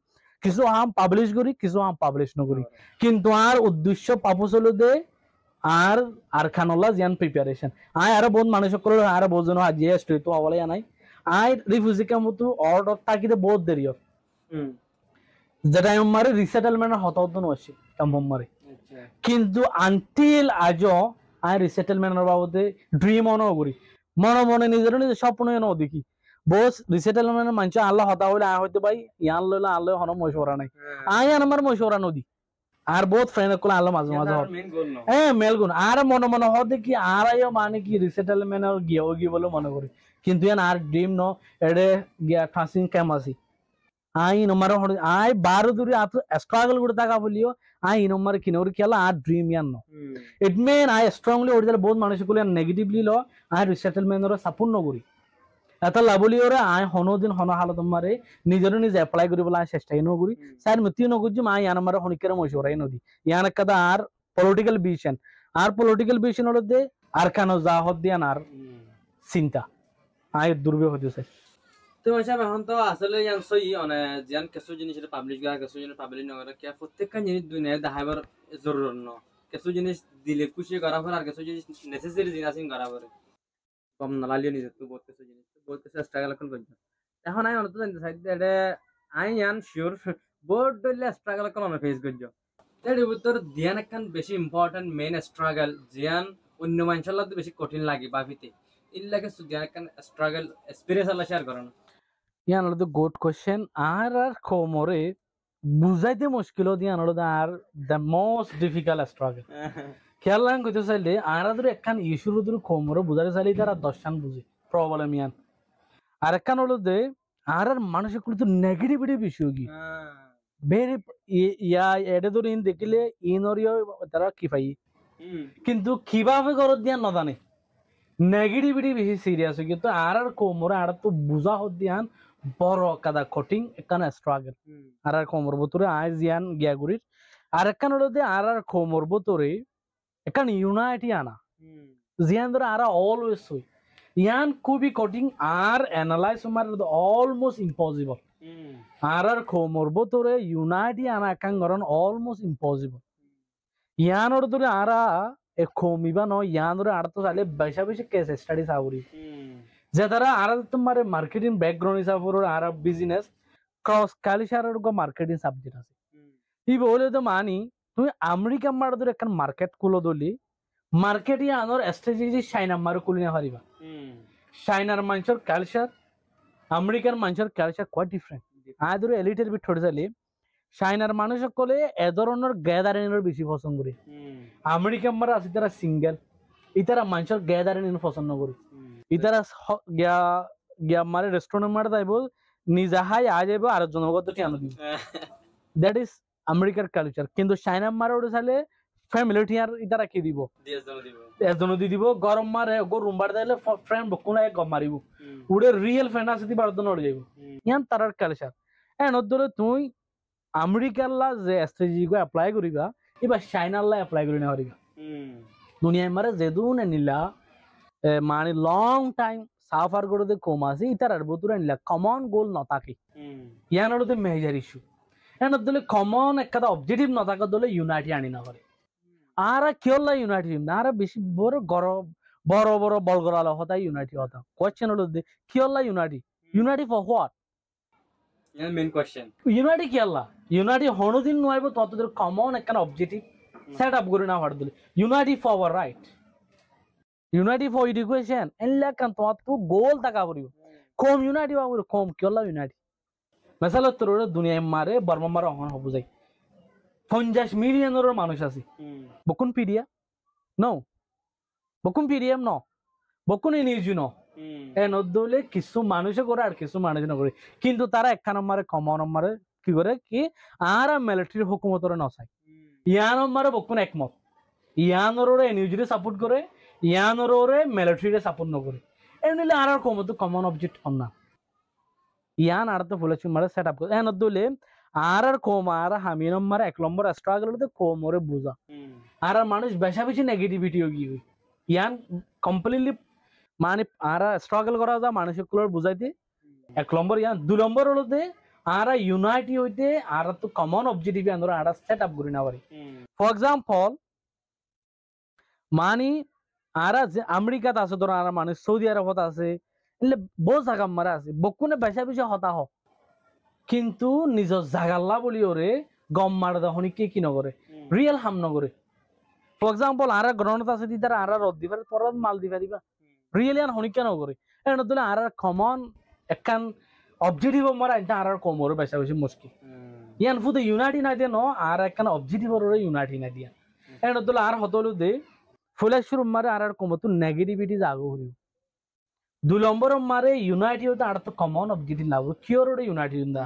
কিছু হাম পাবলিশ করি কিছু হাম পাবলিশ নকরি কিন্তু আর উদ্দেশ্য পাপোস হলো দে আর খানলা জিয়ান প্রিপারেশন আই আর বহুত মানুষ করে আর বহুত জন আজি স্টুডিও তো হবলে নাই আই রিফিউজি কামতো অর্ডার তাকিতে বহুত দেরি হয় যেটা আমারে রিসেটেলমেন্টের হত নছে কামমারে আচ্ছা কিন্তু আনটিল আজও আই রিসেটেলমেন্টের বাবদে ড্রিম অনও করি মনে মনে নিজের নিজের স্বপ্ন এনে দেখি বস রিসেটেলমেন্টের মানুষ আল্লাহ হতা হইলে আয় হইতে ভাই ইয়ান লইলে আল্লাহ হন মশওয়ারা নাই আই আমার মশওয়ারা নদী আর বহুত ফ্রেন্ড কোলা আল্লাহ মাঝে মাঝে হ্যাঁ মেলগুন আর মনে মনে হতে কি আর আইও মানে কি রিসেটেলমেন্ট গিয়ে গিয়ে বলে মনে করি কিন্তু ইয়ান আর ড্রিম ন এডে গিয়া ঠাসিং ক্যামাসি আই নমার আই বারো দূরে আত স্ট্রাগল করে টাকা বলিও আই নমার কিনোর খেলা আর ড্রিম ইয়ান ন ইট মেন আই স্ট্রংলি ওর বহুত মানুষ গুলো নেগেটিভলি ল আই রিসেটেলমেন্টর সাপোর্ট নকরি এটা লাভলি ওরা আই হনদিন হন হাল তোমারে নিজের নিজে এপ্লাই করিবলা চেষ্টাই নকরি সাইড মতিও নকুজি মা ইয়ান আমার হনিকের মশওরাই নদী ইয়ান কাদা আর পলিটিক্যাল ভিশন আর পলিটিক্যাল ভিশন হলো দে আর কেন যা হদ দিয়ান আর চিন্তা আই দুর্বে হতে চাই তো হিসাব এখন তো আসলে ইয়ান সই মানে জিয়ান কিছু জিনিস পাবলিশ করা কিছু জিনিস পাবলিশ নকরা কে প্রত্যেকটা জিনিস দুনিয়ায় দেখাবার জরুর ন কিছু জিনিস দিলে খুশি করা পর আর কিছু জিনিস নেসেসারি জিনিস করা পরে কম নালালিও নিজে তো বহুত কিছু জিনিস বহুত কিছু স্ট্রাগল এখন করছে এখন আই অনত জানতে চাই যে আই ইয়ান শিওর বহুত ডলে স্ট্রাগল এখন অন ফেস করছো এর ভিতর ধ্যান একখান বেশি ইম্পর্টেন্ট মেইন স্ট্রাগল জিয়ান অন্য মানুষের লাগে বেশি কঠিন লাগে বাফিতে ইল্লাকে ধ্যান একখান স্ট্রাগল এক্সপেরিয়েন্স আল্লাহ শেয়ার করেন ইয়ান হলো গুড কোশ্চেন আর খমরে বুঝাইতে মুশকিল দিয়ে আনলো আর দ্য মোস্ট ডিফিকাল্ট স্ট্রাগল খেয়াল রাখেন কইতে চাইলে আর ধরে একখান ইস্যুর ধরে খমরে বুঝাতে চাইলে তারা দশখান বুঝে প্রবলেম ইয়ান আর একখান হলো যে আর মানুষের কিন্তু নেগেটিভিটি বিষয় কি ভেরি ইয়া এটা ধরে ইন দেখিলে ইনরিও তারা কি পাই কিন্তু কিভাবে করত দিয়া নজানে নেগেটিভিটি বেশি সিরিয়াস কিন্তু আর কোমরে আর তো বুঝা হত দিয়ান বড় কাদা কঠিন একখান স্ট্রাগল আর কোমর ভিতরে আই জিয়ান গিয়াগুড়ির আর একখান হলো যে আর কোমর ভিতরে একখান ইউনাইটি আনা জিয়ান ধরে আর অলওয়েজ হই ইয়ান খুবই কঠিন আর অ্যানালাইজ তোমার অলমোস্ট ইম্পসিবল আর কোমর ভিতরে ইউনাইটি আনা একখান গরন অলমোস্ট ইম্পসিবল ইয়ানোর ধরে আরা কমিবা ন ইয়ান ধরে আর তো চাইলে বেশা বেশি কেস স্টাডি চাকরি যে তারা আর তোমার মার্কেটিং ব্যাকগ্রাউন্ড হিসাবে আর বিজনেস ক্রস কালচারের মার্কেটিং সাবজেক্ট আছে ই বলে তো মানি তুমি আমেরিকা মার ধরে একটা মার্কেট খুলো দলি মার্কেট আনোর স্ট্র্যাটেজি চাইনা মার খুলি না পারিবা চাইনার মানুষের কালচার আমেরিকার মানুষের কালচার কোয়াইট ডিফারেন্ট আয় ধরে এলিটের বিট ঠোঁট চাইলে চাইনার মানুষ সকলে এ ধরনের গ্যাদারিংয়ের বেশি পছন্দ করে আমেরিকান মারা আছে তারা সিঙ্গেল ইতারা মানুষের গ্যাদারিং পছন্দ করে ইতারা গিয়া গিয়া মারে রেস্টুরেন্ট মারা যাইব নিজা হাই আ যাইব আর জনগত আনো দিব দ্যাট ইজ আমেরিকার কালচার কিন্তু চাইনা মারা ওটা চাইলে ফ্যামিলি টিয়ার ইতারা কি দিব এজন দি দিব গরম মারে গো রুমবার দিলে ফ্রেন্ড বকুনা এক গম মারিব উড়ে রিয়েল ফ্রেন্ড আছে দিবার জন্য ওড়ে যাইব ইয়ান তারার কালচার এন ধরে তুই আমেরিকার লা যে স্ট্র্যাটেজি গো এপ্লাই করিবা এবার চাইনার লা এপ্লাই করি না পারিবা দুনিয়ায় মারে যেদুন নিলা মানে লং টাইম সাফার করতে কম আছে ইতার বতুরা নিলা কমন গোল নথাকে ইয়ানোর মেজর ইস্যু এনার দলে কমন একটা অবজেক্টিভ নথাকা দলে ইউনাইটি আনি না পারে আর কেউলা ইউনাইটি না আর বেশি বড় বড় বড় বলগরাল হতা ইউনাইটি হতা কোয়েশ্চেন হলো কেউলা unity unity for what main question unity কেউলা ইউনাইটি হনদিন নয়ব ততদের কমন একটা অবজেক্টিভ সেট আপ করে না পারে দলে unity for our right unity for education এনলা কান তো গোল টাকা পড়িব কম ইউনাইটি বাবুর কম কেউলা ইউনাইটি মেসালত তোর দুনিয়ায় মারে বর্মা মারা হন হবু যাই 50 মিলিয়নের মানুষ আছে বকুন পিডিয়া ন বকুন পিডিএম ন বকুন এনইউজি ন এ নদলে কিছু মানুষে করে আর কিছু মানুষ না করে কিন্তু তারা একখান নম্বরে কমন নম্বরে কি করে কি আর মিলিটারি হুকুমতরে নচায় ইয়ান নম্বরে বকুন একমত ইয়ানোরে এনইউজি সাপোর্ট করে ইয়ানোরে মিলিটারি সাপোর্ট নকরে এমনিলে আর কমতো কমন অবজেক্ট হন না ইয়ান আর তো ফুলেছি মারে সেট আপ করে এ নদলে আর কম আর হামি নম্বর এক নম্বর স্ট্রাগল হতে কম ওরে বোঝা আর মানুষ বেশা বেশি নেগেটিভিটি গিয়ে ইয়ান কমপ্লিটলি মানে আর স্ট্রাগল করা যা মানুষের কুলার বুঝাইতে এক নম্বর ইয়ান 2 নম্বর হলোতে আর ইউনাইটি হইতে আর তো কমন অবজেক্টিভ আন্দর আর সেট আপ করি না পারি ফর এক্সাম্পল মানে আর যে আমেরিকাতে আছে ধর আর মানুষ সৌদি আরবত আছে এলে বহু জাগা মারা আছে বকুনে বেশা বেশি হতা হ কিন্তু নিজের জাগাল্লা বলি ওরে গম মারা দহনি কে কি নগরে রিয়েল হাম নগরে ফর এক্সাম্পল আর গ্রহণত আছে দি তারা আর রদ দিবার তোর মাল দিবা দিবা রিয়েলি আর হনি কেন করে এর নতুন আর কমন একখান অবজেক্টিভ মারা এটা আর কমর বেশা বেশি মুশকিল ইয়ান ফুতে ইউনাইটি না দিয়ে ন আর একখান অবজেক্টিভ ওরে ইউনাইটি না দিয়া এর নতুন আর হতলু দে ফুলে শুরু মারে আর কমতো নেগেটিভিটি জাগো হরিও 2 নম্বর মারে ইউনাইটি হতে আর তো কমন অবজেক্টিভ লাগো কিওর ওরে unity the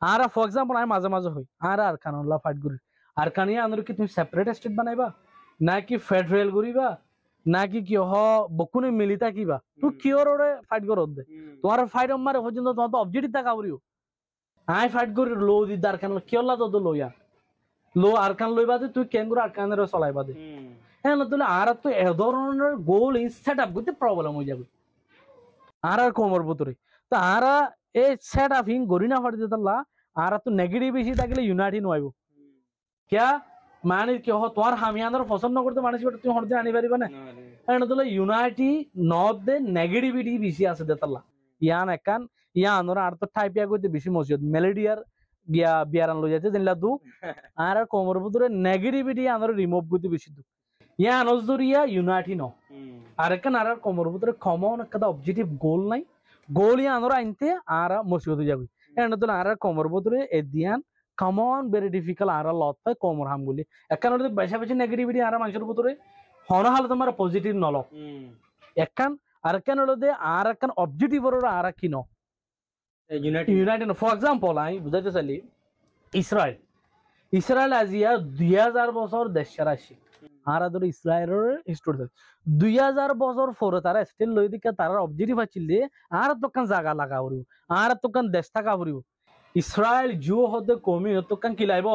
R for example আমি মাঝে মাঝে হই আর কানলা ফাইট করি আর কানিয়া আনর কি তুমি সেপারেট স্টেট বানাইবা নাকি ফেডারেল করিবা নাকি কি হ বকুনে মিলিতা কিবা তুই কিওর ওরে ফাইট করত দে তোমার ফাইট মারে পর্যন্ত তোমার তো অবজেক্টিভ থাকা করিও আই ফাইট করি লো দি দার কান কিওলা তো লইয়া লো আর কান লইবা দে তুই কেন করে আর কানের চলাইবা দে হ্যাঁ নতুলে আর তো এ ধরনের গোল সেট আপ করতে প্রবলেম হয়ে যাবে আর কোমর ভিতরে তো আর এই সেট আপ হিং গরি না ফাটি দিতাল্লা আর তো নেগেটিভ বেশি থাকলে ইউনাইটি নইব क्या মানে কি হ তোমার হামিয়ানোর পছন্দ করতে মানুষ তুমি হরতে আনি পারিবা না নতুলে ইউনাইটি নট দে নেগেটিভিটি বেশি আছে দেতাল্লা ইয়ান একান ইয়ানোর আর তো টাইপিয়া করতে বেশি মসজিদ মেলোডিয়ার গিয়া বিয়ারান লই যাচ্ছে জিনলা দু আর কোমর ভিতরে নেগেটিভিটি আনোর রিমুভ করতে বেশি দু ইয়ান অজরিয়া ইউনাইটি ন আর একান আর কোমর ভিতরে কমন একটা অবজেক্টিভ গোল নাই গোল ইয়ানোর আনতে আর মসজিদ যাবে নতুন আর কোমর ভিতরে এদিয়ান কমন ভেরি ডিফিকাল্ট আর লত পায় কোমর হামগুলি একান বেশা বেশি নেগেটিভিটি আর মানুষের ভিতরে হন হালে তোমার পজিটিভ নল একান আর কেন হলো দে আর একান অবজেক্টিভ আর কি ন ইউনাইটেড ফর এক্সাম্পল আমি বুঝাইতে চাইলি ইসরায়েল ইসরায়েল আজিয়া 2000 বছর দেশের আসি আর ধরো ইসরায়েলের হিস্টোরি 2000 বছর পরে তারা স্টিল লই দিকে তারা অবজেক্টিভ আছিল আর তোকান জায়গা লাগা পড়িব আর তোকান দেশ থাকা পড়িব ইসরায়েল জু হতে কমি তোকান কি লাইব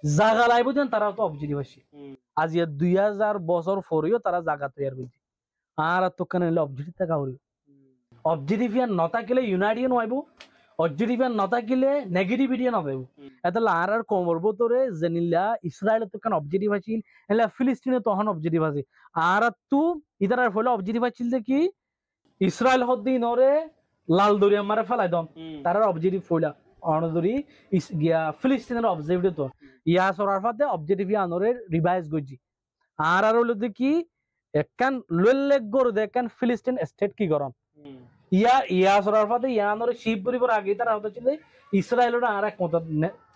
জায়গা লাইব যেন তারা তো অবজেক্টিভ আসি আজিয়া 2000 বছর পরেও তারা জায়গা তৈরি হইছে আর তোকান এলে অবজেক্টিভ থাকা পড়িব অবজেক্টিভ ইয়ান নথাকিলে ইউনাইটিয়ান হইব অবজেক্টিভ ইয়ান নথাকিলে নেগেটিভিটি নথাইব এতলা আর কোমর ভিতরে জেনিলা ইসরায়েল তোকান অবজেক্টিভ আছিল এলা ফিলিস্তিনে তখন অবজেক্টিভ আছে আর তু ইতার ফলে অবজেক্টিভ আছিল যে কি ইসরায়েল হদ্দিনরে লাল দরিয়া মারে ফেলাই দন তার অবজেক্টিভ ফইলা অনদরি গিয়া ফিলিস্তিনের অবজেক্টিভ তো ইয়া সরার ফাতে অবজেক্টিভ ইয়ানরে রিভাইজ গজি আর হলো কি একখান লুল্লেখ গর দেখেন ফিলিস্তিন স্টেট কি গরম ইয়া সরার ফাতে ইয়ানরে শিব পরিবার আগে তারা হতে ছিল ইসরায়েলের আর এক মত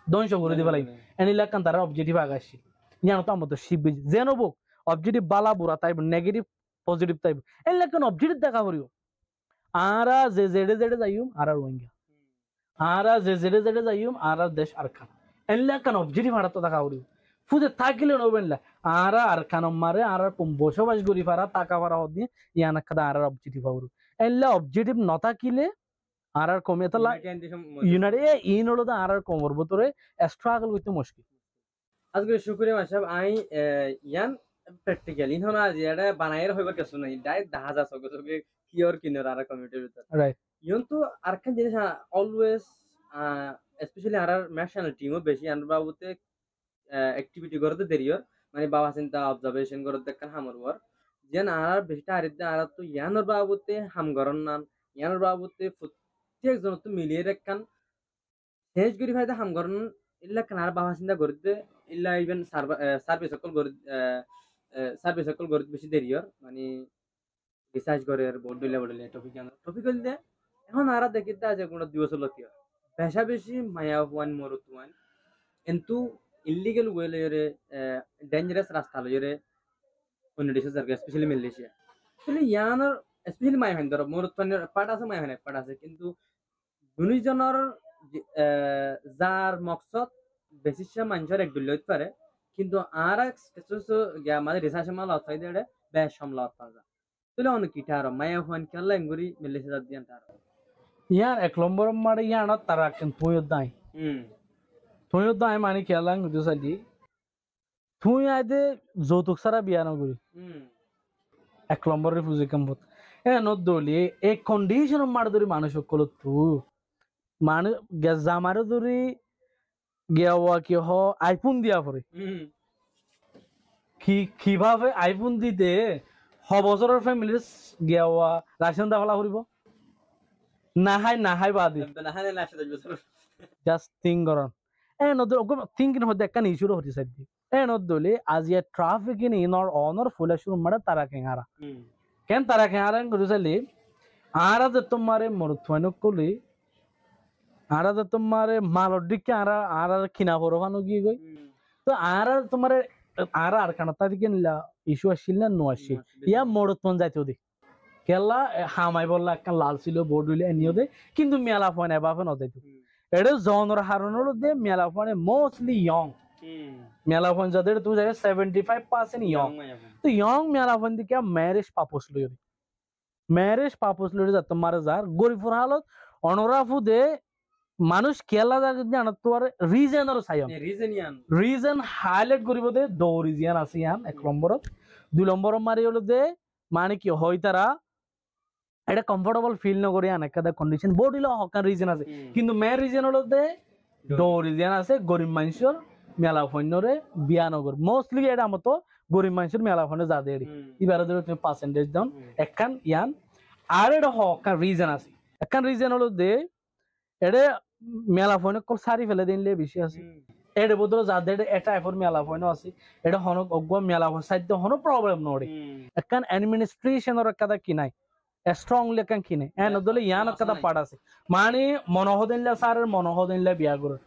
ধ্বংস করে দিবা লাগে এনিলাকান তারা অবজেক্টিভ আগাছি ইয়ানো তো আমাদের শিব জেনব অবজেক্টিভ বালা বুড়া তাইব নেগেটিভ পজিটিভ তাইব এনিলাকান অবজেক্টিভ দেখা করিও আরা যে জেডে জেডে যাইম আর রোহিঙ্গা আরা যে জেডে জেডে যাইম আর দেশ আর খান এনিলাকান অবজেক্টিভ হারাত দেখা করিও ফুজে থাকিলে নবেনলা আরা আর খানম মারে আর বসবাস করি পারা টাকা পারা হদ দিয়ে ইয়ানা খাদা আর অবজেক্টিভ পাবো এলা অবজেক্টিভ নথাকিলে আর কমে তো ইউনাইটেড ইন হলো আর কমর ভিতরে স্ট্রাগল করতে মুশকিল আজকে শুক্রিয়া মাসাব আই ইয়ান প্র্যাকটিক্যাল ইন হনা যে এটা বানাইর হইবার কিছু নাই ডাইরেক্ট দেখা যা সগে সগে কিওর কিনর আর কমিউনিটির ভিতর রাইট ইয়ন তো আরেকখান জিনিস অলওয়েজ স্পেশালি আর ন্যাশনাল টিমও বেশি আন বাবুতে অ্যাক্টিভিটি করতে দেরিও মানে বাবা চিন্তা অবজারভেশন করতে দেখান হামর ওর যেন আর বেশিটা আরিতে আর তো ইয়ানোর বাবুতে হাম গরন নান ইয়ানোর বাবুতে প্রত্যেক জন তো মিলিয়ে রাখান শেষ করি ফায়দা হাম গরন ইল্লা কান আর বাবা চিন্তা করতে ইল্লা ইভেন সার্ভিস সকল করতে বেশি দেরিও মানে রিসার্চ করে আর বোর্ড দিলে টপিক হইলে এখন আর দেখিতে আছে কোনো দিবস লতিও বেশা বেশি মায়া ওয়ান মরুত ওয়ান কিন্তু ইলিগেল ওয়েলে ডেঞ্জারাস রাস্তা লইরে অন্য দেশে যার স্পেশালি মালয়েশিয়া তাহলে ইয়ানোর স্পেশালি মাই হান ধরো মরুত পাট আছে মাই হান পাট আছে কিন্তু দুইজনের যার মকসদ বেশিসা মানুষের এক দুল হইতে পারে কিন্তু আর কিছু আমাদের রিসার্চ মাল অথাই দেড়ে বেশ সমলা অথা তাহলে অনেক কিটা আর মায়া ওয়ান কেলা এঙ্গুরি মালয়েশিয়া দিয়ান তার ইয়ার এক নম্বর মারে ইয়ান তারা কেন তুইও দাই তুইও দাই মানে কেলাং দুসালি তুই আইদে যৌতুক সারা বিয়া নগরি এক নম্বরের পুঁজি কাম্পত নদলি এই কন্ডিশন মার ধরি মানুষ সকল তু মানুষ জামারে ধরি গিয়া কি হ আইফোন দিয়া পরে কিভাবে আইফোন দিতে বছরের ফ্যামিলির গিয়া রাশন দা ফেলা করিব নাহাই বাদি না হানে না সাথে বছর জাস্ট থিঙ্ক করন নদল ওগো থিঙ্কিং হতে একটা ইস্যু হতে সাইদি নদলে আজিয়া ট্রাফিক ইন ইনর অনর ফুলা শুরু মারা তারা কেঙ্গারা কেন তারা কেঙ্গারা গুরুসালি আরা যে তোমারে মরুথয়ানো কলি আরা যে তোমারে মালর দিকে আরা কিনা পরবানো গিয়ে গই তো আরা তোমারে আরা আর কানা তাদি কিনলা ইস্যু আসছিল না নো আসছিল ইয়া মরুথন যাইতো দি কেলা হামাই বললা একটা লাল ছিল বোর্ড হইলে এনিও দে কিন্তু মেলা ফোন এবাফে নজাইতো এটা জনর হারণর দে মেলা ফোনে মোস্টলি ইয়ং মেলা ফোন যাদের তুমি জায়গা 75% ইয়ং তো ইয়ং মেলা ফোন দিকে ম্যারেজ পাপোস লই ম্যারেজ পাপোস লই যা তোমার যার গরিফুর হালত অনরাফু দে মানুষ কেলা জানা তোর রিজনের সাইয়ন রিজন হাইলাইট করিব দে দো রিজন আছে ইয়ান এক নম্বরত দুই নম্বর মারি হলো দে মানে কি হয় তারা এটা কমফোর্টেবল ফিল নকরি আন একটা কন্ডিশন বোর্ড হলো হকার রিজন আছে কিন্তু মেন রিজন হলো দে দো রিজন আছে গরিব মানুষের মেলা ফন্যরে বিয়া নগর মোস্টলি এটা মতো গরিব মানুষের মেলা ফন্যে যা দেড়ি এবারে ধরে তুমি পার্সেন্টেজ দাও একখান ইয়ান আর এটা হকার রিজন আছে একখান রিজন হলো দে এটা মেলা ফোনে কল সারি ফেলে দিনলে বেশি আছে এর বদলে যাদের এটা এফর মেলা ফোন আছে এটা হন অজ্ঞ মেলা ফোন সাইড হন প্রবলেম নড়ে একখান অ্যাডমিনিস্ট্রেশনের একটা কি নাই স্ট্রংলি একখান কিনে এন দলে ইয়ান একটা পার্ট আছে মানে মনোহদিনলে স্যারের মনোহদিনলে বিয়া করে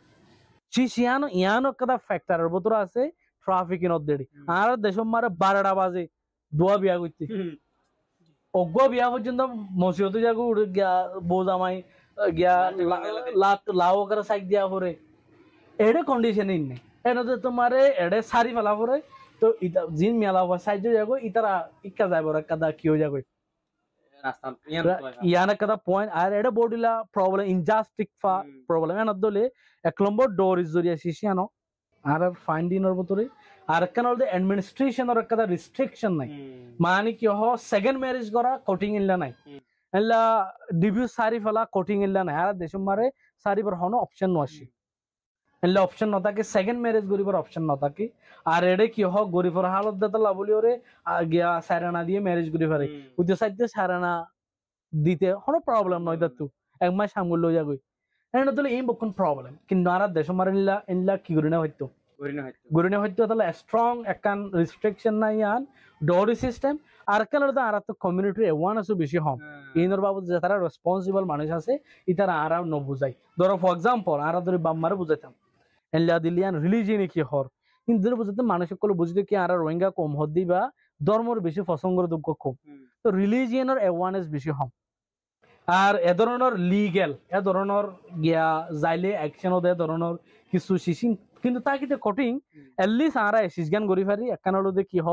শিশিয়ানো ইয়ান একটা ফ্যাক্টরের ভিতর আছে ট্রাফিক ইন দেড়ি আর দেশম মারে 12টা বাজে দোয়া বিয়া করতে অজ্ঞ বিয়া পর্যন্ত মসজিদে যাগো উড়ে গিয়া বোজামাই গিয়া লাও করে সাইড দিয়া পরে এড়ে কন্ডিশন ইন এনতে তোমারে এড়ে সারি ফেলা পরে তো ইতা জিন মেলা সাইড যাগো ইতারা ইক্কা যাইব কাদা কি হয়ে যাগো ইয়ানা kada point আর এটা বডিলা প্রবলেম ইনজাস্টিক ফা প্রবলেম এন দলে এক নম্বর ডোর ইজ জরিয়া শিশিয়ানো আর ফাইন্ডিং এর ভিতরে আর কেন হল অ্যাডমিনিস্ট্রেশন এর kada রেস্ট্রিকশন নাই মানে কি হ সেকেন্ড ম্যারেজ করা কোটিং ইল্লা নাই এলা ডিবিউ সারি ফলা কোটিং ইল্লা নাই আর দেশ মারে সারি পর হনো অপশন নসি এলা অপশন নতাকে সেকেন্ড ম্যারেজ গরিবর অপশন নতাকে আর এডে কি হ গরিবর হালত দতা লাবলি ওরে গিয়া সারানা দিয়ে ম্যারেজ করি পারে উদ্দেশ্য সাইতে সারানা দিতে কোনো প্রবলেম নয় দত্তু এক মাস সামগুলো লইয়া গই এনে দলে এই বকুন প্রবলেম কিন্তু আর দেশ মারিলা ইনলা কি গরিনা হইতো গরিনা হইতো তাহলে স্ট্রং একখান রেস্ট্রিকশন নাই আন ডোরি সিস্টেম আর কেন আর তো কমিউনিটির অ্যাওয়ারনেসও বেশি হম ইনর বাবদ যে তারা রেসপন্সিবল মানুষ আছে ইতারা আর ন বুঝাই ধরো ফর এক্সাম্পল আর ধরে বাম্মারে বুঝাইতাম এনলা দিলিয়ান রিলিজিয়ন কি হর কিন্তু বুঝতে মানুষ সকল বুঝতে কি আর রোহিঙ্গা কম হদ্দি বা ধর্মর বেশি পছন্দের যোগ্য কম তো রিলিজিয়নের অ্যাওয়ারনেস বেশি হম আর এ ধরনের লিগেল এ ধরনের গিয়া যাইলে অ্যাকশন এ ধরনের কিছু শিশিং কিন্তু তা কিন্তু কঠিন এটলিস্ট আর শিশগান করি পারি একখান হলো কি হ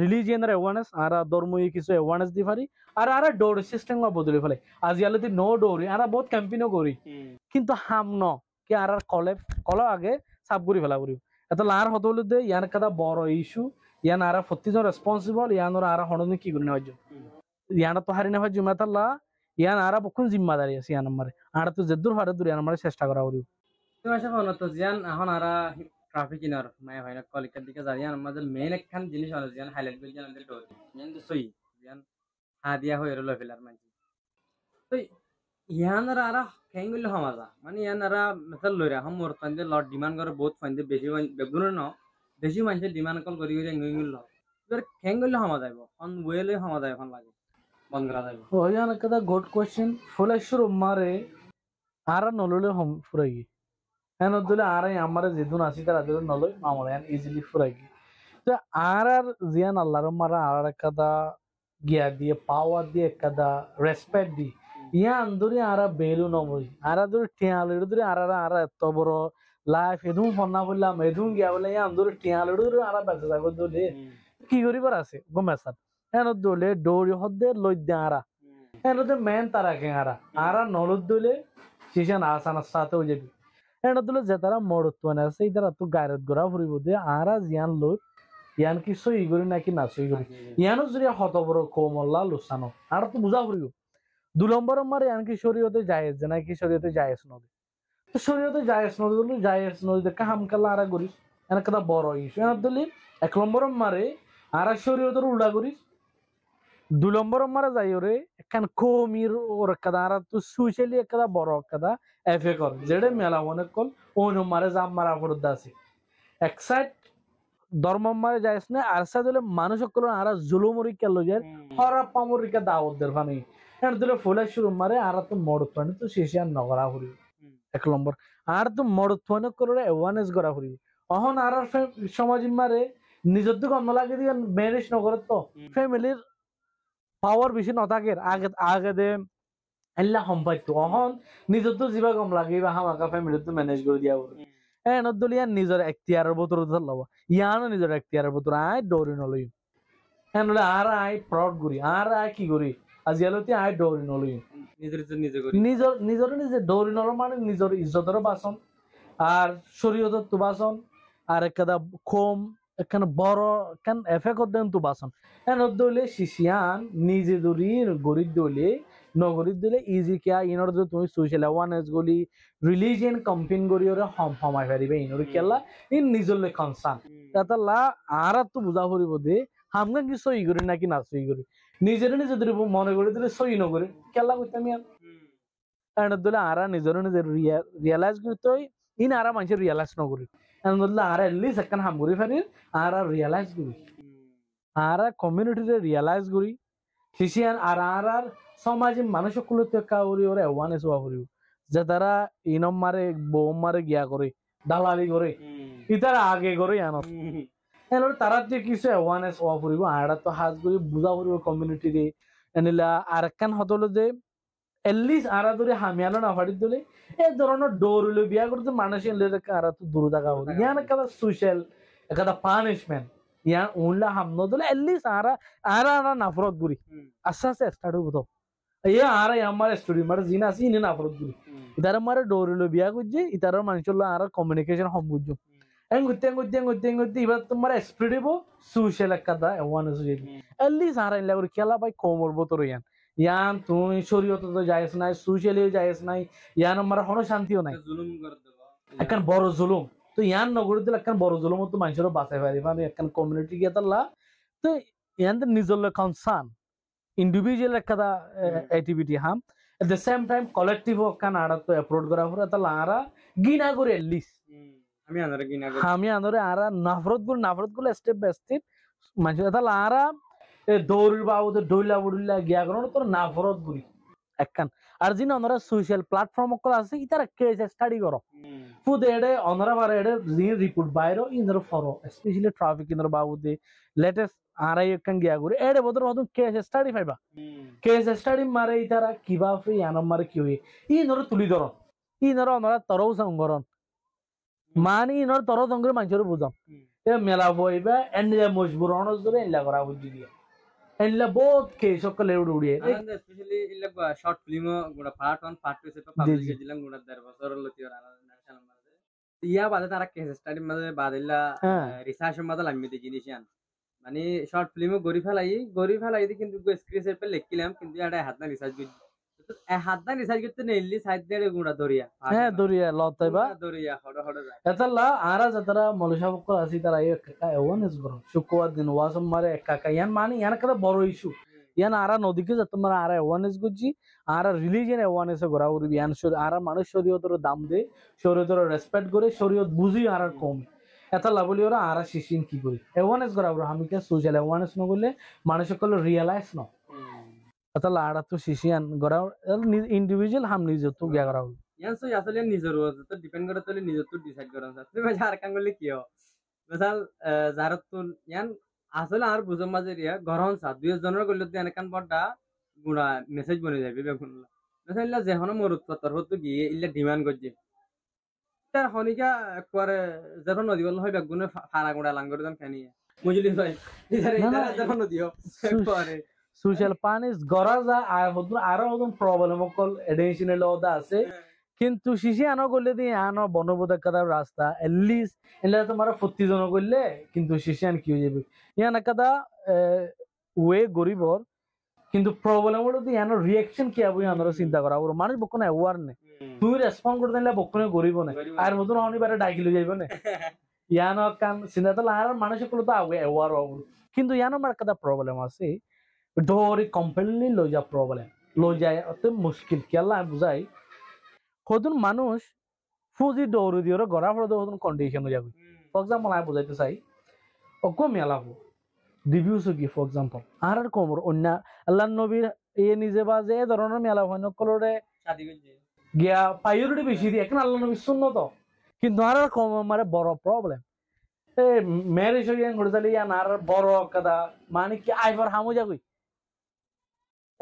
রিলিজিয়নের অ্যাওয়ারনেস আর ধর্মীয় কিছু অ্যাওয়ারনেস দি পারি আর আর ডোর সিস্টেম বদলে ফেলে আজিকালি নো ডোরি আর বহুত ক্যাম্পেইনও করি কিন্তু হাম ন কি আর কলে আগে সাফ করে ফেলা করি এত লার হতে হলে দে ইয়ার কাদা বড় ইস্যু ইয়ান আর প্রতিজন রেসপন্সিবল ইয়ানোর আর হননি কি করে নেওয়া ইয়ানা তো হারি নেওয়া জুমাতাল্লাহ ইয়ান আর বকুন জিম্মাদারি আছে ইয়ান আমারে আর তো যেদুর হারে দূর ইয়ান আমারে চেষ্টা করা করি তুমি আসা ভালো তো জিয়ান এখন আর ট্রাফিক ইনার মাই হয় না কলিকার দিকে যারিয়ান আমাদের মেইন একখান জিনিস হলো জিয়ান হাইলাইট করে জিয়ান আমাদের ডোর জিয়ান তো সই জিয়ান হাদিয়া হয়ে রলো ফেলার মাঝে তো ইয়ান আর খেঙ্গুল সমাজা মানে ইয়ান আর মেথাল লইরা হাম মোর ফাইন্দে লট ডিমান্ড করে বহুত ফাইন্দে বেশি বেগুন ন বেশি মানুষ ডিমান্ড কল করি করি এঙ্গুল ল এবার খেঙ্গুল সমাজ আইব অন ওয়েলে সমাজ আইব লাগে বন্ধ করা যাইব ও ইয়ান কাদা গুড কোশ্চেন ফুলে শুরু মারে আর নললে হম ফুরাই এন দলে আর আমারে যেদুন আসি তার আদর নলই মামলা এন ইজিলি ফুরাই তো আর জিয়ান আল্লাহর মারা আর কাদা গিয়া দিয়ে পাওয়ার দিয়ে কাদা রেসপেক্ট দি ইয়া আন্দরি আর বেলু নবই আর দূর টিয়ালে দূরে আর এত বড় লাইফ এদুম ফন্না বললাম এদুম গিয়া বলে ইয়া আন্দরি টিয়ালে দূরে আর বাজে যাগো দলে কি করিবার আছে গমেসাত এন দলে দৌড়ি হদে লই দে আর এন দলে মেন তারা কে আর নলদ দলে শিশান আসানা সাথে হয়ে যাবি এন দলে যে তারা মরত্ব না আছে ইদারা তো গায়রত গরা ফুরিব দে আর জিয়ান লই ইয়ান কি সই করি নাকি না সই করি ইয়ানো যদি হত বড় কোমল্লা লুসানো আর তো বুঝা ফুরিব 2 নম্বর মারে এনকি শরীয়তে জায়েজ যে নাকি শরীয়তে জায়েজ নদী তো শরীয়তে জায়েজ নদী বলি জায়েজ নদীতে কাম কালা আর করিস এন কথা বড় ইস্যু এন দলি 1 নম্বর মারে আর শরীয়তের উল্টা করিস দু নম্বর মারা যাই ওরে একখান কমির ওর কাদা আর তো সুইশালি একটা বড় কাদা এফে কর যেটা মেলা মনে কল ও নম্বরে জাম মারা পড়তে আছে এক সাইড ধর্ম মারে যাইস না আর সাইড হলে মানুষ সকল আর জুলুমরি কেলো যায় হরা পামরিকা দাওদের ফানি এর দিলে ফুলে শুরু মারে আর তো মড়ত পানি তো শেষে আর নগরা হরি এক নম্বর আর তো মড়ত পানি করে অ্যাওয়ারনেস করা হরি অহন আর সমাজ মারে নিজের তো গন্ধ লাগে দিয়ে ম্যানেজ নগর তো ফ্যামিলির পাওয়ার বেশি নথাকে আগে আগে দে এল্লা সম্পাদ্য অহন নিজের তো যিবা কম লাগে বা হামাকা ফ্যামিলি তো ম্যানেজ করে দিয়া বলে নদলিয়া নিজের এখতিয়ারের ভিতর লব ইয়ানো নিজের এখতিয়ারের ভিতর আই দৌড়ি নলই হলে আর আই ফ্রড করি আর আই কি করি আজিয়ালতে আই দৌড়ি নলই নিজের নিজে করি নিজের নিজে দৌড়ি নল মানে নিজের ইজ্জতের বাসন আর শরীয়তের তো বাসন আর একটা কম একখান বড় একখান এফেক্ট দেন তো বাসন দলে শিশিয়ান নিজে দৌড়ি গরিব দলে নগরীর দিলে ইজি কিয়া ইনর যে তুমি সোশ্যাল অ্যাওয়ারনেস গলি রিলিজিয়ন কম্পেইন করি ওরে হমাই পারিবে ইনর কেলা ইন নিজলে কনসার্ন তাতালা আর তো বুঝা পড়িব দে হামগা কি সই করি নাকি না সই করি নিজের নিজে ধরে মনে করে দিলে সই নকরে কেলা কইতাম ইয়ান এর দলে আরা নিজের নিজে রিয়ালাইজ করতে ইন আরা মানুষ রিয়ালাইজ নকরি এর দলে আরা এটলিস্ট একখান হাম করি পারি আরা রিয়ালাইজ করি আরা কমিউনিটিতে রিয়ালাইজ করি শিশিয়ান আর সমাজে মানুষ সকলতে কাউরি ওরা অ্যাওয়ারনেস হওয়া করিব যে তারা ইনম মারে বোম মারে গিয়া করে দালালি করে ইতারা আগে করে আনত এনর তারা যে কিছু অ্যাওয়ারনেস হওয়া করিব আর তো হাজ করি বুঝা করিব কমিউনিটি রে এনিলা আর একখান হতলো যে এটলিস্ট আরা ধরে হামিয়ানো না ফাড়ি দিলে এই ধরনের ডোরলে বিয়া করতে মানুষ এলে আর তো দূর থাকা হল ইয়ান একটা সোশ্যাল একটা পানিশমেন্ট ইয়ান উনলা হামনো দিলে এটলিস্ট আরা আরা নাফরত করি আস্তে আস্তে স্টার্ট হবো তো ইয়ে আর আমার স্টোরি মারে জিন আছে ইনে নাফরত করি ইতার মারে ডোরলে বিয়া করছে ইতার মানুষের আর কমিউনিকেশন সম্বুঝ এঙ্গুতে এবার তোমার স্প্রেড হবো সোশ্যাল একটা অ্যাওয়ারনেস হয়ে যাবে এটলিস্ট আর ইলা করে খেলা ভাই কমর বোতর ইয়ান তুমি শরীয়তে তো যাইস নাই সোশ্যালিও যাইস নাই ইয়ান আমার কোনো শান্তিও নাই একখান বড় জুলুম তো ইয়ান নগর দিলে একখান বড় জুলুম তো মানুষেরও বাঁচাই পারি মানে একখান কমিউনিটি গিয়ে তাল্লা তো ইয়ান নিজের কনসার্ন ইন্ডিভিজুয়াল একটা অ্যাক্টিভিটি হাম এট দ্য সেম টাইম কলেক্টিভ একখান আড়া তো অ্যাপ্রোড করা পরে তাহলে আরা গিনা করে এটলিস্ট আমি আনরে আরা নাফরত গুলো স্টেপ বাই স্টেপ মানুষ তাহলে আরা দৌড়ির বাবুতে ডইলা বুড়িলা গিয়া করো তোর নাফরত গুলি একখান আর যিনি ওনারা সোশ্যাল প্ল্যাটফর্ম কল আছে ইতারা কেস স্টাডি করো ফুদে এডে ওনারা বারে এডে যিনি রিপোর্ট বাইরো ইনর ফরো স্পেশালি ট্রাফিক ইনর বাবুতে লেটেস্ট আরাই একখান গিয়া করে এডে বদর হদম কেস স্টাডি পাইবা কেস স্টাডি মারে ইতারা কিবা ফ্রি আনম মারে কি হই ইনর তুলি ধরো ইনর ওনারা তরৌ সংগরণ মানি ইনর তরৌ সংগরে মানুষের বুঝাম এ মেলা বইবা এন্ডে মজবুর অনস ধরে এলা করা বুঝি দিয়া এলা বহুত কে সকলে উড়িয়ে স্পেশালি ইলা শর্ট ফিল্ম গুড়া পার্ট 1 পার্ট 2 সেটা পাবলিশ দিলাম গুড়া 10 বছর লতি আর ন্যাশনাল মাঝে ইয়া বাদে তারা কেস স্টাডি মাঝে বাদিলা রিসার্চ মাঝে লামি দি জিনিসিয়ান মানে শর্ট ফিল্ম গরি ফেলাই দি কিন্তু স্ক্রিপ্ট পে লিখলাম কিন্তু এটা হাত না রিসার্চ করি তো হাত না রিসার্চ করতে নেলি সাইড দিয়ে গুড়া দরিয়া হ্যাঁ দরিয়া লতাইবা দরিয়া হড় হড় যায় এতলা আরা যারা মলসা বক্ক আসি তারা এই কাকা অ্যাওয়ারনেস করো শুক্রবার দিন ওয়াসম মারে কাকা ইয়ান মানে ইয়ান একটা বড় ইস্যু ইয়ান আরা নদীকে যত মারা আরা অ্যাওয়ারনেস করছি আরা রিলিজিয়ন অ্যাওয়ারনেস করা উড়বি ইয়ান আরা মানুষ শরীয়তের দাম দে শরীয়তের রেসপেক্ট করে শরীয়ত বুঝি আর কম এতলা বলি ওরা আরা শিশিন কি করি অ্যাওয়ারনেস করা আমি কে সোশ্যাল অ্যাওয়ারনেস ন করলে মানুষ সকল রিয়েলাইজ ন এতলা আরা তো শিশিয়ান করা ইন্ডিভিজুয়াল হাম নিজে তো গিয়া করা ইয়ান সো আসলে নিজের উপর তো ডিপেন্ড করে তাহলে নিজের তো ডিসাইড করা আছে তুমি যার কাম করলে কি হয় মিসাল যার তো ইয়ান আসলে আর বুঝম মাঝে রিয়া গরহন সা 2 জনের করলে তো এনকান বড়টা গুড়া মেসেজ বনে যাবে বেগুনলা মিসাল যে হন মরুত পতর হতো গিয়ে ইল্লা ডিমান্ড করছে তার হনিকা একবারে যখন নদী বল হয় বেগুনে ফাড়া গুড়া লাঙ্গরে জন খানি মুজলি ভাই ইধারে যখন নদী একবারে সোশ্যাল পানিস গরা যা আর হদুর আরো হদুম প্রবলেম কল এডিশনাল ওদা আছে কিন্তু শিশি আনো করলে দিয়ে আনো বনবোধক কাদা রাস্তা এটলিস্ট এলে তোমার 40 জন করলে কিন্তু শিশি আন কি হয়ে যাবে ইয়ান কাদা ওয়ে গরিবর কিন্তু প্রবলেম হলো দিয়ে আনো রিঅ্যাকশন কি আবু আনোর চিন্তা করা ওর মানুষ বকনে অ্যাওয়ার নে তুই রেসপন্ড করতে দিলে বকনে গরিব না আর হদুর অনিবারে ডাকিলে যাইব না ইয়ানো কান চিন্তা তো আর মানুষ গুলো তো আগে অ্যাওয়ার কিন্তু ইয়ানো মার কাদা প্রবলেম আছে ডোরি কমপ্লিটলি লই যা প্রবলেম লই যায় অত মুশকিল কেলা বুঝাই কতজন মানুষ ফুজি দৌড়ি দিয়ে গড়া ফলে কতজন কন্ডিশন হয়ে যাবে ফর এক্সাম্পল আমি বুঝাইতে চাই অকো মেলাবো রিভিউস কি ফর এক্সাম্পল আর কমর অন্য আল্লাহ নবীর নিজে বা যে ধরনের মেলা হয় নকলরে গিয়া প্রায়োরিটি বেশি দিয়ে এখন আল্লাহ নবীর শূন্য তো কিন্তু আর কম মানে বড় প্রবলেম ম্যারেজ হয়ে করে দিলে আর বড় কাদা মানে কি আইবার হামু যাবি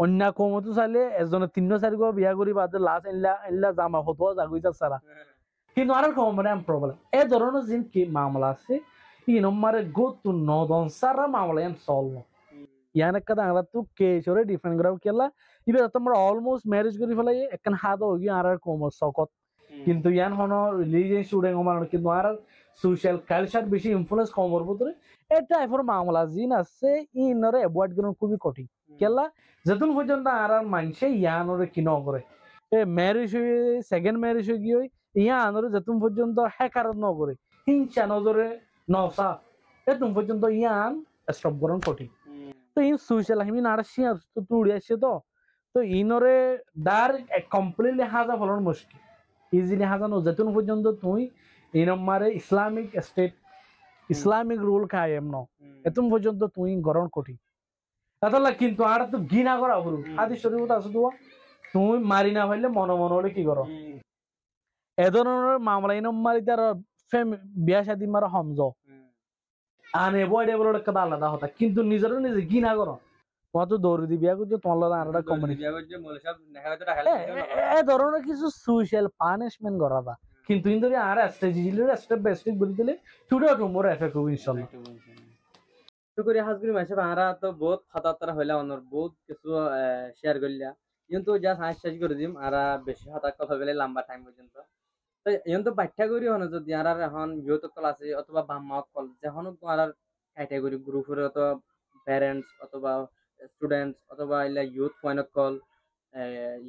অন্য কমতো চাইলে এজনে 3-4 বিয়া করি বাদে লাস্ট এল্লা জামা হতো জাগুইতা সারা কিন্তু আর কম মানে প্রবলেম এ ধরনের জিন কি মামলা আছে ই নম্বরে গোতু নদন সারা মামলা এম সলভ ইয়ানে কাদা আমরা তো কেশরে ডিফারেন্ট করা কেলা ইবে তোমরা অলমোস্ট ম্যারেজ করি ফেলাই একখান হাত হই আর কম সকত কিন্তু ইয়ান হন রিলিজিয়াস স্টুডেন্ট আমার কিন্তু আর সোশ্যাল কালচার বেশি ইনফ্লুয়েন্স কমর ভিতরে এটা এফর মামলা জিন আছে ইনরে অ্যাভয়েড করা খুবই কঠিন কেলা যতক্ষণ পর্যন্ত আর মানুষে ইয়ানরে কি ন করে এ ম্যারেজ হয়ে সেকেন্ড ম্যারেজ হয়ে গিয়ে ইয়ানরে যতক্ষণ পর্যন্ত হ্যাকার ন করে হিংসা নজরে নসা এতক্ষণ পর্যন্ত ইয়ান স্টপ করা কঠিন তো ইন সোশ্যাল আমি না শিয়ার তো তুড়ি আসছে তো ইনরে দার কমপ্লিটলি হাজা ফলন মুশকিল ইজিলি হাজানো যতক্ষণ পর্যন্ত তুই ইনমারে ইসলামিক স্টেট ইসলামিক রুল কায়েম ন এতক্ষণ পর্যন্ত তুই গ্রহণ কঠিন তাহলে কিন্তু আর তো ঘৃণা করা হলো হাদিস শরীফত আছে তো তুমি মারি না হইলে মনে মনে হলে কি করো এ ধরনের মামলা ইনমারি তার বিয়া শাদী মারা সমঝ আনএভয়েডেবল একটা আলাদা কথা কিন্তু নিজের নিজে ঘৃণা করো তোমার তো দৌড় দি বিয়া করছো তোমার লড়া আলাদা কমিউনিটি এ ধরনের কিছু সোশ্যাল পানিশমেন্ট করা দা কিন্তু ইন্দুরি আর স্টেপ বাই স্টেপ বলে দিলে টুডে টুমোর এফেক্ট হবে ইনশাআল্লাহ শুকরিয়া হাজগুরি মাসে আরা তো বহুত খাতাতারা হইলা অনর বহুত কিছু শেয়ার করলিয়া কিন্তু যা শেষ করে দিম আরা বেশি হাতা কথা বলে লম্বা টাইম পর্যন্ত তো এখন তো পাঠ্যাগরি হন যদি আর এখন ইউথ কল আছে অথবা বাম্মা কল যখন আর ক্যাটাগরি গ্রুপের অথবা প্যারেন্টস অথবা স্টুডেন্টস অথবা ইলা youth point call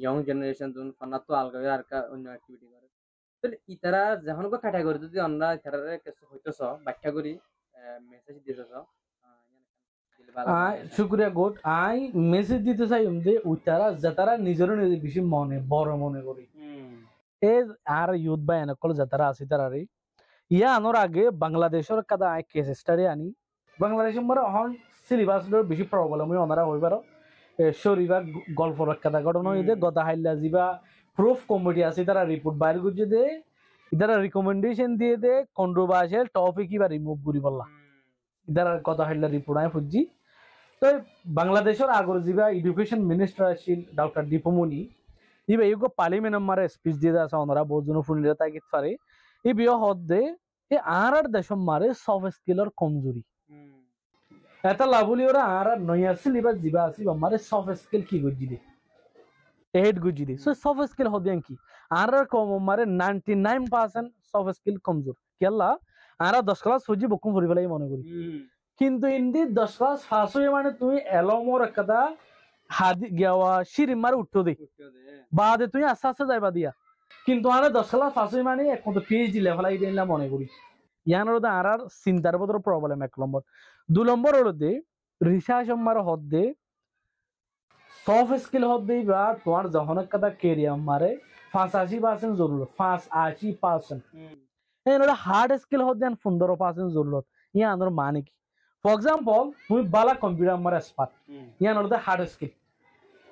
young generation যোন ফান্না তো আলগা আর অন্য অ্যাক্টিভিটি করে তো ইতারা যখন ক্যাটাগরি যদি আমরা ইতারারে কিছু হইতেছ পাঠ্যাগরি মেসেজ দিতেছ শুক্রিয়া গুড আই মেসেজ দিতে চাই যে উতারা যাতারা নিজের নিজে বেশি মনে বড় মনে করি এ আর ইউথ বা এনকল যাতারা আছে তারারে ইয়া আনোর আগে বাংলাদেশের কাদা আই কেস স্টাডি আনি বাংলাদেশের মধ্যে এখন সিলেবাসের বেশি প্রবলেম হয় ওনারা হইবার শরীবা গল্পর কাদা ঘটনা হইতে গদা হাইলা যিবা প্রুফ কমিটি আছে তারা রিপোর্ট বাইর করছে দে ইতারা রিকমেন্ডেশন দিয়ে দে কন্ট্রোভার্সিয়াল টপিক ইবা রিমুভ করি বললা ইতারা গদা হাইলা রিপোর্ট আই ফুজি তো বাংলাদেশের আগর যিবা এডুকেশন মিনিস্টার আছিল ডক্টর দীপমণি ইবা ইউগো পার্লিমেন্ট মারে স্পিচ দিয়ে আছে ওনারা বহুত জন ফুন্ডিরা তাগিত পারে এই বিয় হদে এ আর দেশম মারে সফট স্কিলর কমজোরি এটা লাভলি ওরা আর নয়া সিলেবাস যিবা আছে মারে সফট স্কিল কি গজি দে এড গজি দে সো সফট স্কিল হদিয়ান কি আর কম মারে 99% সফট স্কিল কমজোর কেলা আর 10 ক্লাস ফুজি বকুম ফুরি ফেলাই মনে করি কিন্তু ইন্দি 10 ক্লাস পাস হয়ে মানে তুমি এলমর একটা হাদি গিয়াওয়া শিরি মারে উঠতো দে বাদে তুই আস্তে আস্তে যাইবা দিয়া কিন্তু আর 10 ক্লাস পাস হয়ে মানে এখন তো পিএইচডি লেভেল আই দিলাম মনে করি ইয়ানোর আর চিন্তার বদর প্রবলেম 1 নম্বর 2 নম্বর হলো দে রিসার্চ আমার হদে সফট স্কিল হদে বা তোমার যখন একটা কেরিয়ার মারে 85% জরুরত 85% এনোর হার্ড স্কিল হদে 15% জরুরত ইয়ানোর মানে কি ফর এক্সাম্পল তুমি বালা কম্পিউটার মারে এক্সপার্ট ইয়ানোর হার্ড স্কিল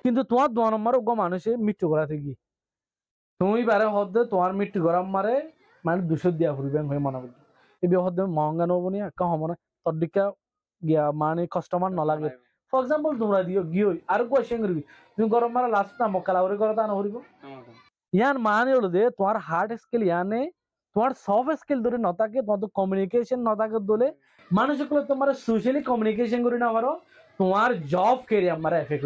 কিন্তু তোমার 2 নম্বর গো মানুষে মৃত্যু করাতে গিয়ে তুমি বারে হদে তোমার মৃত্যু করার মারে মানে 200 দিয়া ফুরিবে হয়ে মনে করি এই হদে মহঙ্গা নবনি একা হমনা তদিকা গিয়া মানে কাস্টমার ন লাগে ফর এক্সাম্পল তোমরা দিও গিয়ে আর কোয়েশ্চেন করবি তুমি গরম মারা লাস্ট না মকালাওরে করতা না হরিব ইয়ান মানে হলো দে তোমার হার্ড স্কিল ইয়ানে তোমার সফট স্কিল ধরে নতাকে তোমার কমিউনিকেশন নতাকে দলে মানুষগুলো তোমার সোশ্যালি কমিউনিকেশন করি না পারো তোমার জব কেরিয়ার মারা এফেক্ট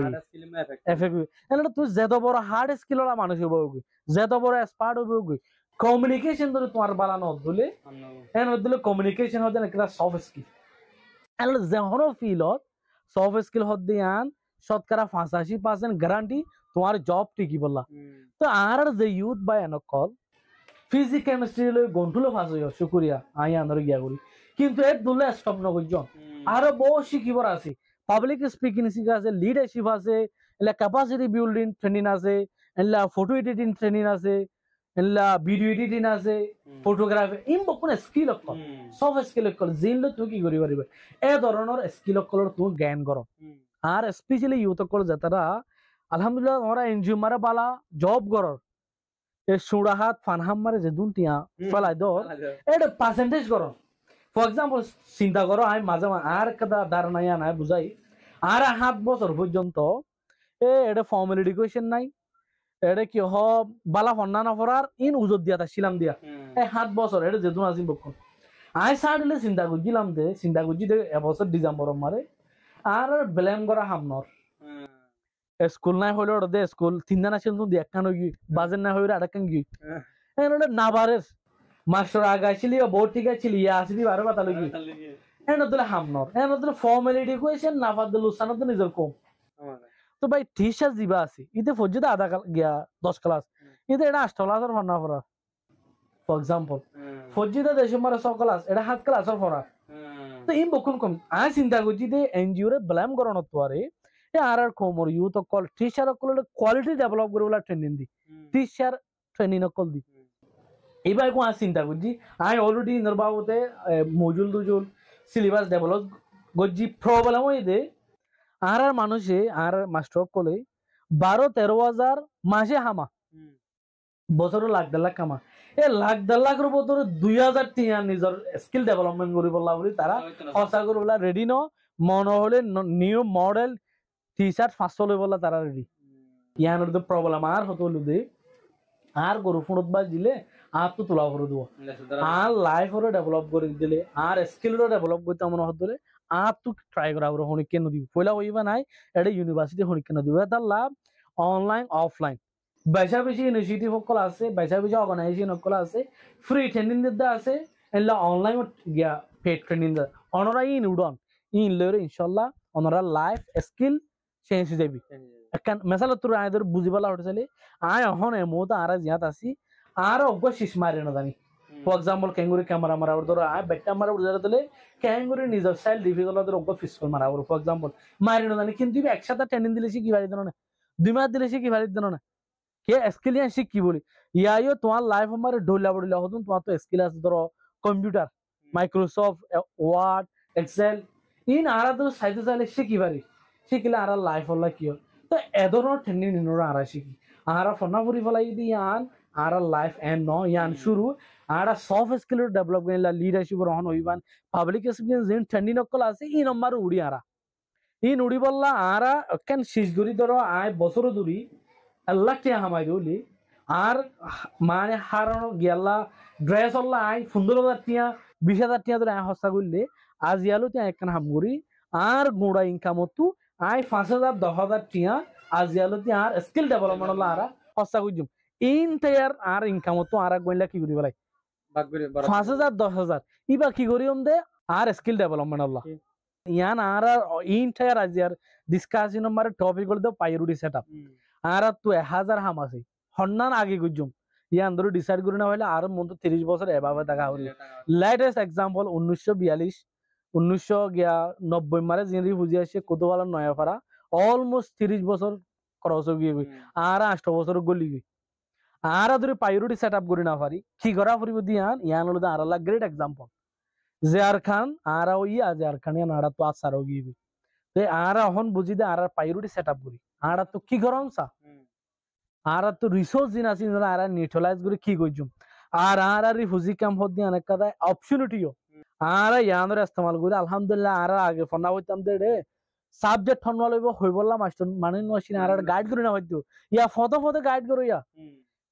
এফেক্ট তুই যত বড় হার্ড স্কিল ওরা মানুষ হবি যত বড় এক্সপার্ট হবি কমিউনিকেশন ধরে তোমার বালা নদলে নদলে কমিউনিকেশন হতে না একটা সফট স্কিল এন্ড যখন ফিলত সফট স্কিল হতে আন শতকরা 85% গ্যারান্টি তোমার জব ঠিকই বললা তো আর যে ইউথ বা এনকল ফিজিক্স কেমিস্ট্রি লই গন্ঠুলো ফাঁস হইয়া শুকুরিয়া আই আন্দর গিয়া করি কিন্তু এর দুলে স্টপ নকরজন আরো বহু শিখিবার আছে পাবলিক স্পিকিং শিখা আছে, লিডারশিপ আছে, এলা ক্যাপাসিটি বিল্ডিং ট্রেনিং আছে, এলা ফটো এডিটিং ট্রেনিং আছে, এলা ভিডিও এডিটিং আছে, ফটোগ্রাফি ইম্পর্টেন্ট স্কিল অকল সব স্কিল অকল জিনলে তুই কি করি পারিবে এই ধরনের স্কিল অকলৰ তুই জ্ঞান কৰ আর স্পেশালি ইউথ অকল যাতারা আলহামদুলিল্লাহ ওরা এনজিও মারা বালা জব করার এ সুরাহাত ফানহাম মারে যে দুনটিয়া ফেলাই দর এটা পার্সেন্টেজ করো ফর এক্সাম্পল চিন্তা করো আমি মাঝে মাঝে আর একটা ধারণা ইয়া নাই বুঝাই আর 7 বছর পর্যন্ত এটা ফর্মাল এডুকেশন নাই এটা কি হ বালা ফন্না না ফরার ইন উজত দিয়া তা ছিলাম দিয়া 7 বছর এটা যে দুন আজিম বক্ষ আমি সাইডলে চিন্তা করছিলাম দে চিন্তা করছি দে এবছর ডিসেম্বর মারে আর ব্লেম করা হামনর স্কুল নাই হইলে ওটা দে স্কুল তিনটা না ছিল তুই একখান গি বাজের না হইলে আরেকখান গি ওটা না বারের মাস্টার আগাইছিলি বোর্ড ঠিক আছে ইয়া আসলি বারে বাতা লগি এনে দিলে হামনর এনে দিলে ফর্মাল এডুকেশন না বাদ দিল সানত নিজের কম তো ভাই টিচার দিবা আছে ইতে ফজ্জিদা আধা গিয়া 10 ক্লাস ইতে এটা 8 ক্লাসের ফান্না পড়া ফর এক্সাম্পল ফজ্জিদা দেশে মারা 6 ক্লাস এটা 7 ক্লাসের পড়া তো ইম বকুন কম আই চিন্তা করছি যে এনজিও রে ব্লেম করানো তো আরে এ আর কোমর ইউথ কল টিচার কল কোয়ালিটি ডেভেলপ করে বলা ট্রেনিং দি টিচার ট্রেনিং কল দি এবার কো আই চিন্তা করছি আই অলরেডি নরবাবতে মজুল দুজুল সিলেবাস ডেভেলপ গজি প্রবলেম হই দে আর মানুষে আর মাস্টার কলে 12-13 হাজার মাসে হামা বছরে লাখ দেড় লাখ কামা এ লাখ দেড় লাখের বছরে 2000 টিয়া নিজের স্কিল ডেভেলপমেন্ট করি বললা বলি তারা সচা করে বলা রেডি ন মন হলে নিউ মডেল টি শার্ট 500 লই বললা তারা রেডি ইয়ানোর তো প্রবলেম আর হতো দে আর গরু ফুড়ত বাজ দিলে আর তো তোলা করে দেবো আর লাইফ ওরে ডেভেলপ করে দিলে আর স্কিল ডেভেলপ করতে মনে হতো আর তো ট্রাই করা ওরা হনিক কেন দিব পয়লা হইবা নাই এটা ইউনিভার্সিটি হনিক কেন দিব এটা লাভ অনলাইন অফলাইন বেশা বেশি ইনিশিয়েটিভ সকল আছে বেশা বেশি অর্গানাইজেশন সকল আছে ফ্রি ট্রেনিং দিতে আছে এলা অনলাইন গিয়া পেড ট্রেনিং দে অনরা ইন উডন ইন লরে ইনশাআল্লাহ অনরা লাইফ স্কিল চেঞ্জ হয়ে যাবি কারণ মেসালা তোর আইদের বুঝিবালা হটছলে আই অহন এমোতা আর জিয়াত আছি আর অগ্গ শিশ মারে না জানি ফর এক্সাম্পল ক্যাঙ্গুরি ক্যামেরা মারা ধরো আই বেটা মারা বুঝাতে দিলে ক্যাঙ্গুরি নিজের স্টাইল ডিফিকাল্ট ধর অগ্গ ফিসকল মারা ফর এক্সাম্পল মারি না জানি কিন্তু একসাথে ট্রেনিং দিলে সে কি বাড়ি দেন না 2 মাস দিলে সে কি বাড়ি দেন না কে স্কিল ইয়ান শিখ কি বলি ইয়াইও তোমার লাইফ আমারে ঢোলা বড়িলা হতুন তোমার তো স্কিল আছে ধরো কম্পিউটার মাইক্রোসফট ওয়ার্ড এক্সেল ইন আরা তো সাইতে চাইলে শিখি পারি শিখিলে আর লাইফ হল্লা কি তো এ ধরনের ট্রেনিং নিনোরা আরা শিখি আরা ফনা ফুরি ফলাই দি ইয়ান আর লাইফ এন্ড ন ইয়ান শুরু আর সফট স্কিল ডেভেলপ করিলা লিডারশিপ রহন হইবান পাবলিক স্পিকিং জিন ট্রেনিং নকল আছে ই নম্বর উড়ি আরা ইন উড়ি বললা আরা কেন শিশগুড়ি ধরো আয় বছর দূরি আল্লাহ টিয়া হামাই দিলি আর মানে হারানো গেলা ড্রেস হল্লা আই 15,000 টিয়া 20,000 টিয়া ধরে আয় হস্তা করলে আজ ইয়ালো টিয়া একখান হামগুড়ি আর গুড়া ইনকাম তো আই 5,000 10,000 টিয়া আজ ইয়ালো টিয়া আর স্কিল ডেভেলপমেন্ট হল্লা আর হস্তা করছুম ইন টায়ার আর ইনকাম তো আর গইলা কি করি বলাই 5,000 10,000 ইবা কি করি দে আর স্কিল ডেভেলপমেন্ট হল্লা ইয়ান আর ইন টায়ার আজ ইয়ার ডিসকাশন নম্বর টপিক হল পাইরুডি সেটআপ আর তো 1000 হাম আছে হন্নান আগে গুজুম ইয়ান ধরে ডিসাইড করে না হলে আর মন তো 30 বছর এভাবে দেখা হল লেটেস্ট एग्जांपल 1942 1990 মারে জিনরি বুঝি আসে কতবালা নয়াপাড়া অলমোস্ট 30 বছর ক্রস হয়ে গই আর 8 বছর গলি গই আর ধরে পাইরুডি সেটআপ করে না পারি কি করা পড়িব দিয়ান ইয়ান হলো আর লা গ্রেট एग्जांपल জেআর খান আর ওই জেআর খান ইয়ান আর তো আসার গই তে আর এখন বুঝি দে আর পাইরুডি সেটআপ করি আর তো কি গরম সা আর তো রিসোর্স দিন আছে আর নিউট্রালাইজ করে কি কইজুম আর রিফিউজি ক্যাম্প হদি অনেক কথা অপরচুনিটিও আর ইয়ানরে ইস্তেমাল করে আলহামদুলিল্লাহ আর আগে ফনা হইতাম দে রে সাবজেক্ট ফনওয়া লইব হই বললাম মাস্টার মানে নছিনা আর গাইড করে না হইতো ইয়া ফটো গাইড করো ইয়া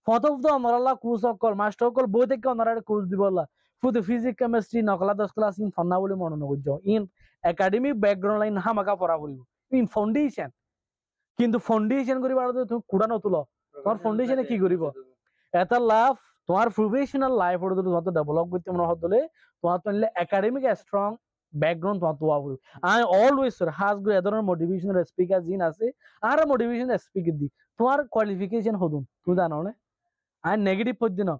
ফটো তো আমরাল্লাহ কোর্স কল মাস্টার কল বই থেকে ওনারা কোর্স দিবল্লা ফুদ ফিজিক্স কেমিস্ট্রি নকলা 10 ক্লাস ইন ফনা বলে মনে নগজ ইন একাডেমিক ব্যাকগ্রাউন্ড লাইন হামাকা পড়া করিব ইন ফাউন্ডেশন কিন্তু ফাউন্ডেশন করি বাড়াতে তুমি কুড়া নতুল তোমার ফাউন্ডেশনে কি করিব এটা লাভ তোমার প্রফেশনাল লাইফ ওর তোমার তো ডেভেলপ করতে মনে হতলে তোমার তো একাডেমিক স্ট্রং ব্যাকগ্রাউন্ড তোমার তো আবু আই অলওয়েজ হাজ গো এদর মোটিভেশনাল স্পিকার জিন আছে আর মোটিভেশনাল স্পিকার দি তোমার কোয়ালিফিকেশন হদুন তুমি জানো না আই নেগেটিভ পদ্ধতি না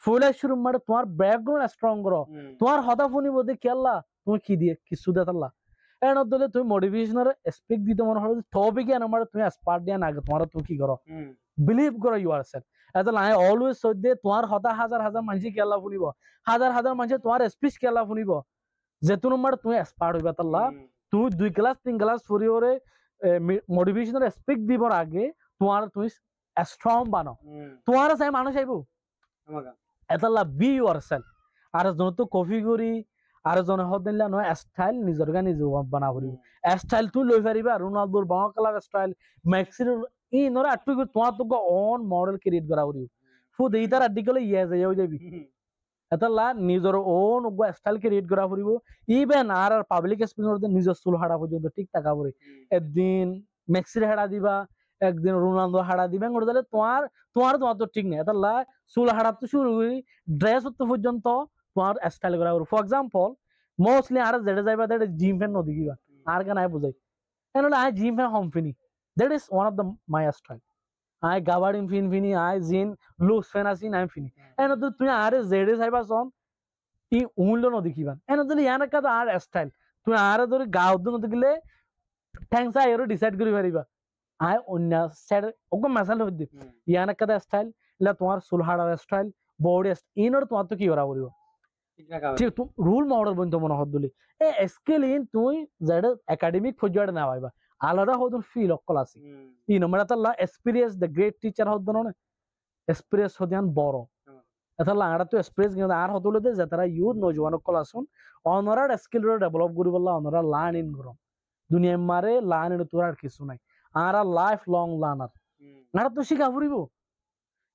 ফুল শুরু মানে তোমার ব্যাকগ্রাউন্ড স্ট্রং করো তোমার হতা ফোনি বলতে কি আল্লাহ তুমি কি দিয়ে কিছু দেতাল্লাহ এর দলে তুমি মোটিভেশনাল স্পিক দিতে মনে হয় টপিক এ নাম্বার তুমি এক্সপার্ট দিয়া না তোমার তুমি কি করো বিলিভ করো ইউর সেলফ এত আই অলওয়েজ সদ্যে তোমার হতা হাজার হাজার মানুষ কেলা শুনিব হাজার হাজার মানুষ তোমার স্পিচ কেলা শুনিব যেহেতু নম্বর তুমি এক্সপার্ট হইবা তাল্লা তুমি 2 ক্লাস 3 ক্লাস ফুরিওরে মোটিভেশনাল স্পিক দিবর আগে তোমার তুমি স্ট্রং বানো তোমার চাই মানুষ আইব এতাল্লা বি ইউর সেলফ আর জন তো কফি করি আর জন হদিনলা নয় স্টাইল নিজর গা নিজ বানা করিব স্টাইল তুই লই পারিবা রোনালদোর বাঁ কালার স্টাইল মেক্সির ই নরা আটু তোমার তো অন মডেল ক্রিয়েট করা করিব ফুদ এইটার আর্টিকেল ইয়ে যাই যাবি এতাল্লা নিজর ওন স্টাইল ক্রিয়েট করা করিব ইভেন আর পাবলিক স্পিকিং নিজের চুল হাড়া পর্যন্ত ঠিক থাকা পড়ে একদিন মেক্সির হাড়া দিবা একদিন রোনালদো হাড়া দিবেন ওটা তাহলে তোমার তোমার তোমার তো ঠিক নেই এতাল্লা চুল হাড়া তো শুরু করি ড্রেস পর্যন্ত তোমার স্টাইল করা ফর এক্সাম্পল মোস্টলি আর যেটা যাইবা দ্যাট জিম ফ্যান নদী কিবা আর কেন আই বুঝাই এনলে আই জিম ফ্যান হোম ফিনি that is one of the my style আই গাবার্ডিং ফিনি আই জিন লুজ ফ্যান আসিন আই ফিনি এনে তো তুমি আরে জেডে যাইবা সন ই উল্লো নদী কিবা এনে তো ইয়ান কাদ আর স্টাইল তুমি আরে ধরে গাও নদী গিলে থ্যাঙ্কস আই এরো ডিসাইড করি পারিবা আই অন্য সাইড ওগো মাসাল হইদি ইয়ান কাদ স্টাইল লা তোমার সুলহাড়ার স্টাইল বডি ইনর তোমার তো কি করা করিব ঠিক তুমি রুল মডেল বন্ধু মনে হদ্দলি এ স্কিল ইন তুই যেটা একাডেমিক পর্যায়ে না পাইবা আলাদা হদুন ফিল অকল আছে ই নম্বর তাল্লা এক্সপেরিয়েন্স দ্য গ্রেট টিচার হদ্দন না এক্সপেরিয়েন্স হদিয়ান বড় এতাল্লা আড়া তো এক্সপেরিয়েন্স কিন্তু আর হদলে দে যে তারা ইউথ নজওয়ান অকল আসুন অনরার স্কিল ডেভেলপ করি বললা অনরা লার্ন ইন করম দুনিয়া মারে লার্ন ইন তোর আর কিছু নাই আর লাইফ লং লার্নার আর তো শিখা ফুরিব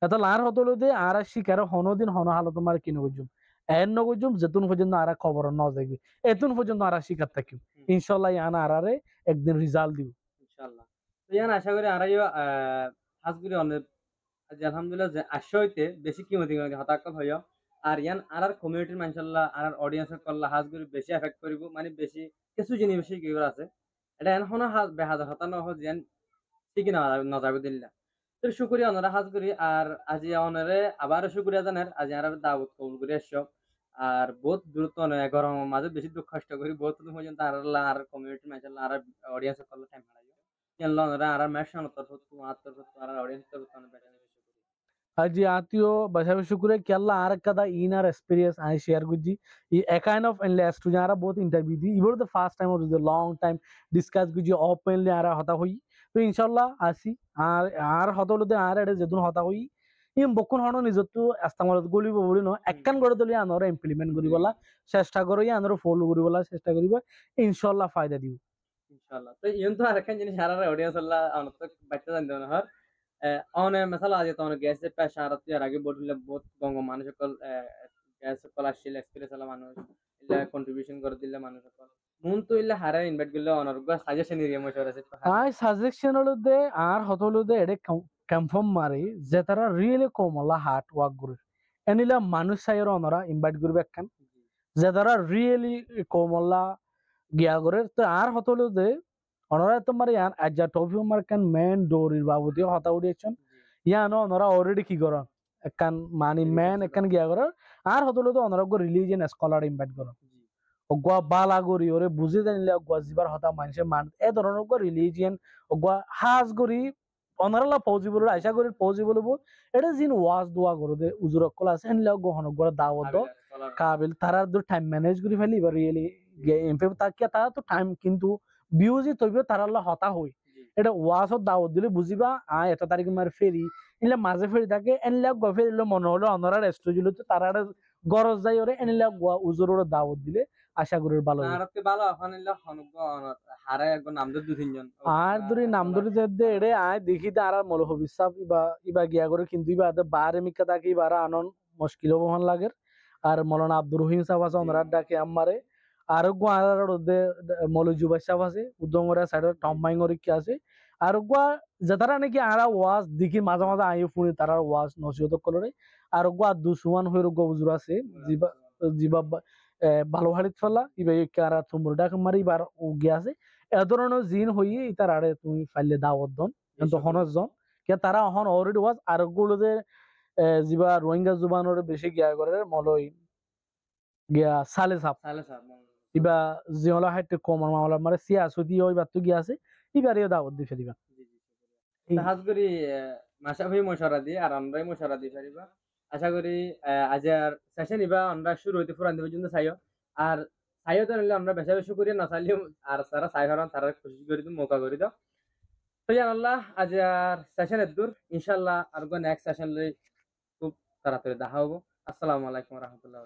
এতাল্লা আর হদলে দে আর শিখার হনদিন হন হালত তোমার কিনে বুঝুম এর নগজুম যেতুন পর্যন্ত আর খবর ন যাইবে এতুন পর্যন্ত আর শিকার থাকিম ইনশাআল্লাহ ইয়ান আরারে একদিন রেজাল্ট দিব ইনশাআল্লাহ তো ইয়ান আশা করি আরাইও হাজগুরি অনেক আজ আলহামদুলিল্লাহ যে আশয়তে বেশি কিমতি হতাকল হইও আর ইয়ান আরার কমিউনিটির মানশাআল্লাহ আরার অডিয়েন্স কল্লা হাজগুরি বেশি এফেক্ট করিব মানে বেশি কিছু জিনিস বেশি কি আছে এটা এন হন বেহাজার হতানো হ যেন ঠিকই না যাবে দিল্লা তো শুকরিয়া ওনারা হাজগুরি আর আজি অনারে আবার শুকরিয়া জানার আজি আর দাওয়াত কবুল করে এসব আর বহুত দূরত্ব নয় গরমের মাঝে বেশি দুঃখ কষ্ট করি বহুত দূর পর্যন্ত আর কমিউনিটি মাঝাল্লাহ আর অডিয়েন্স করলে টাইম হারাইও কেনলো আর মেশন তরফ তোমার তরফ আর অডিয়েন্স তরফ বেটা আজি আতিও বাসাবে শুকুরে কি আল্লাহ আর কাদা ইনার এক্সপেরিয়েন্স আই শেয়ার গুজি ই এ কাইন্ড অফ এনলেস টু যারা বহুত ইন্টারভিউ দি ইবর the first time or the long time discuss গুজি ওপেনলি আর হতা হই তো ইনশাআল্লাহ আসি আর আর হতলতে আর এডে যেতুন হতা হই ইম বকুন হনো নিজতো ইস্তেমালত গলিব বলি ন একখান গড়ে দলি আনরে ইমপ্লিমেন্ট করিবলা চেষ্টা করি আনরে ফলো করিবলা চেষ্টা করিব ইনশাআল্লাহ ফায়দা দিব ইনশাআল্লাহ তো ইয়ন তো আরেকখান জিনিস সারা অডিয়েন্স আল্লাহ আনত বাচ্চা জানতে না হর অনে মশালা আজ তো গ্যাসের পেশা আর তুই আগে বললে বহুত গঙ্গ মানুষ সকল গ্যাস সকল আসছিল এক্সপেরিয়েন্স হলা মানুষ ইলা কন্ট্রিবিউশন করে দিলে মানুষ সকল মন তো ইলা হারে ইনভাইট করলে অনর্গ সাজেশন এরিয়া মশার আছে আই সাজেশন হলদে আর হতলদে এডে কনফার্ম মারি যে তারা রিয়েলি কমলা হার্ট ওয়ার্ক করে এনিলা মানুষ সাইয়ের অনরা ইনভাইট করবে একখান যে তারা রিয়েলি কমলা গিয়া করে তো আর হতলদে অনরা তোমার ইয়ান আজা টপি মার কান মেন ডোরির বাবুদি হতা উড়িয়েছেন ইয়ান অনরা অলরেডি কি করেন একখান মানি মেন একখান গিয়া করে আর হতলদে অনরা রিলিজিয়ন স্কলার ইনভাইট করেন অগুয়া বালা গরি ওরে বুঝে জানিলে অগুয়া জিবার হতা মানুষের মান এ ধরনের অগুয়া রিলিজিয়ন অগুয়া হাজ গরি অনারালা পজিবল আশা করি পজিবল হবো এটা জিন ওয়াজ দোয়া করো দে উজুর অকল আছে এনলে গহন অগুয়া দাওয়াত কাবিল তারা দু টাইম ম্যানেজ করি ফেলি এবার রিয়েলি এমপি তাকিয়া তারা তো টাইম কিন্তু বিউজি তৈবে তারাল্লা হতা হই এটা ওয়াজত দাওয়াত দিলে বুঝিবা এত তারিখ মার ফেরি এনলে মাঝে ফেরি থাকে এনলে গো ফেরিলে মনে হলো অনারা রেস্টুরেন্ট তো তারা গরজ যাই ওরে এনলে উজুর দাওয়াত দিলে আশা করি ভালো আরতে ভালো হনিলা হনুগ হারে একজন নামদের দুই তিনজন আর দুরি নাম ধরে যে এড়ে আয় দেখি তে আর মল হবিসাব ইবা গিয়া করে কিন্তু ইবা বারে মিকা তাকি বারা আনন মুশকিল বহন লাগে আর মৌলানা আব্দুর রহিম সাহেব আছে ওনারা ডাকে আমারে আর গোয়ার ওদে মৌলজুবা সাহেব আছে উদ্দমরা সাইডে টম্বাইngori কি আছে আর গোয়া যারা নাকি আরা ওয়াজ দেখি মাঝে মাঝে আইও ফুনি তারা ওয়াজ নসিহত করে আর গোয়া দুসুমান হইর গো বুজুর আছে জিবা জিবা ভালো হাড়িত ফেলা ইবা কারা তোমরা ডাক মারি বার ও গিয়া আছে এ ধরনের জিন হইয়ে তার আড়ে তুমি ফাইলে দাওয়াত দন কিন্তু হনস জন কে তারা হন অলরেডি ওয়াজ আর গুলো যে জিবা রোহিঙ্গা জুবানোর বেশি গিয়া করে মলই গিয়া সালে সাপ ইবা জিওলা হাইতে কমর মামলা মারে সিয়া সুদি ওই বাতু গিয়া আছে ইবারেও দাওয়াত দি ফেলিবা সাহায্য করি মাসা ভাই মশারা দি আর আমরাই মশারা দি পারিবা আশা করি আজ আর সেশন ইবা আমরা শুরু হইতে পুরান পর্যন্ত চাইও আর চাইও তো নিলে আমরা বেশা বেশি করি না চাইলেও আর তারা চাই হারান তারা খুশি করে দিও মৌকা করে দাও তো আল্লাহ আজ আর সেশন এর দূর ইনশাল্লাহ আর নেক্সট সেশন খুব তাড়াতাড়ি দেখা হবো আসসালামু আলাইকুম রহমতুল্লাহ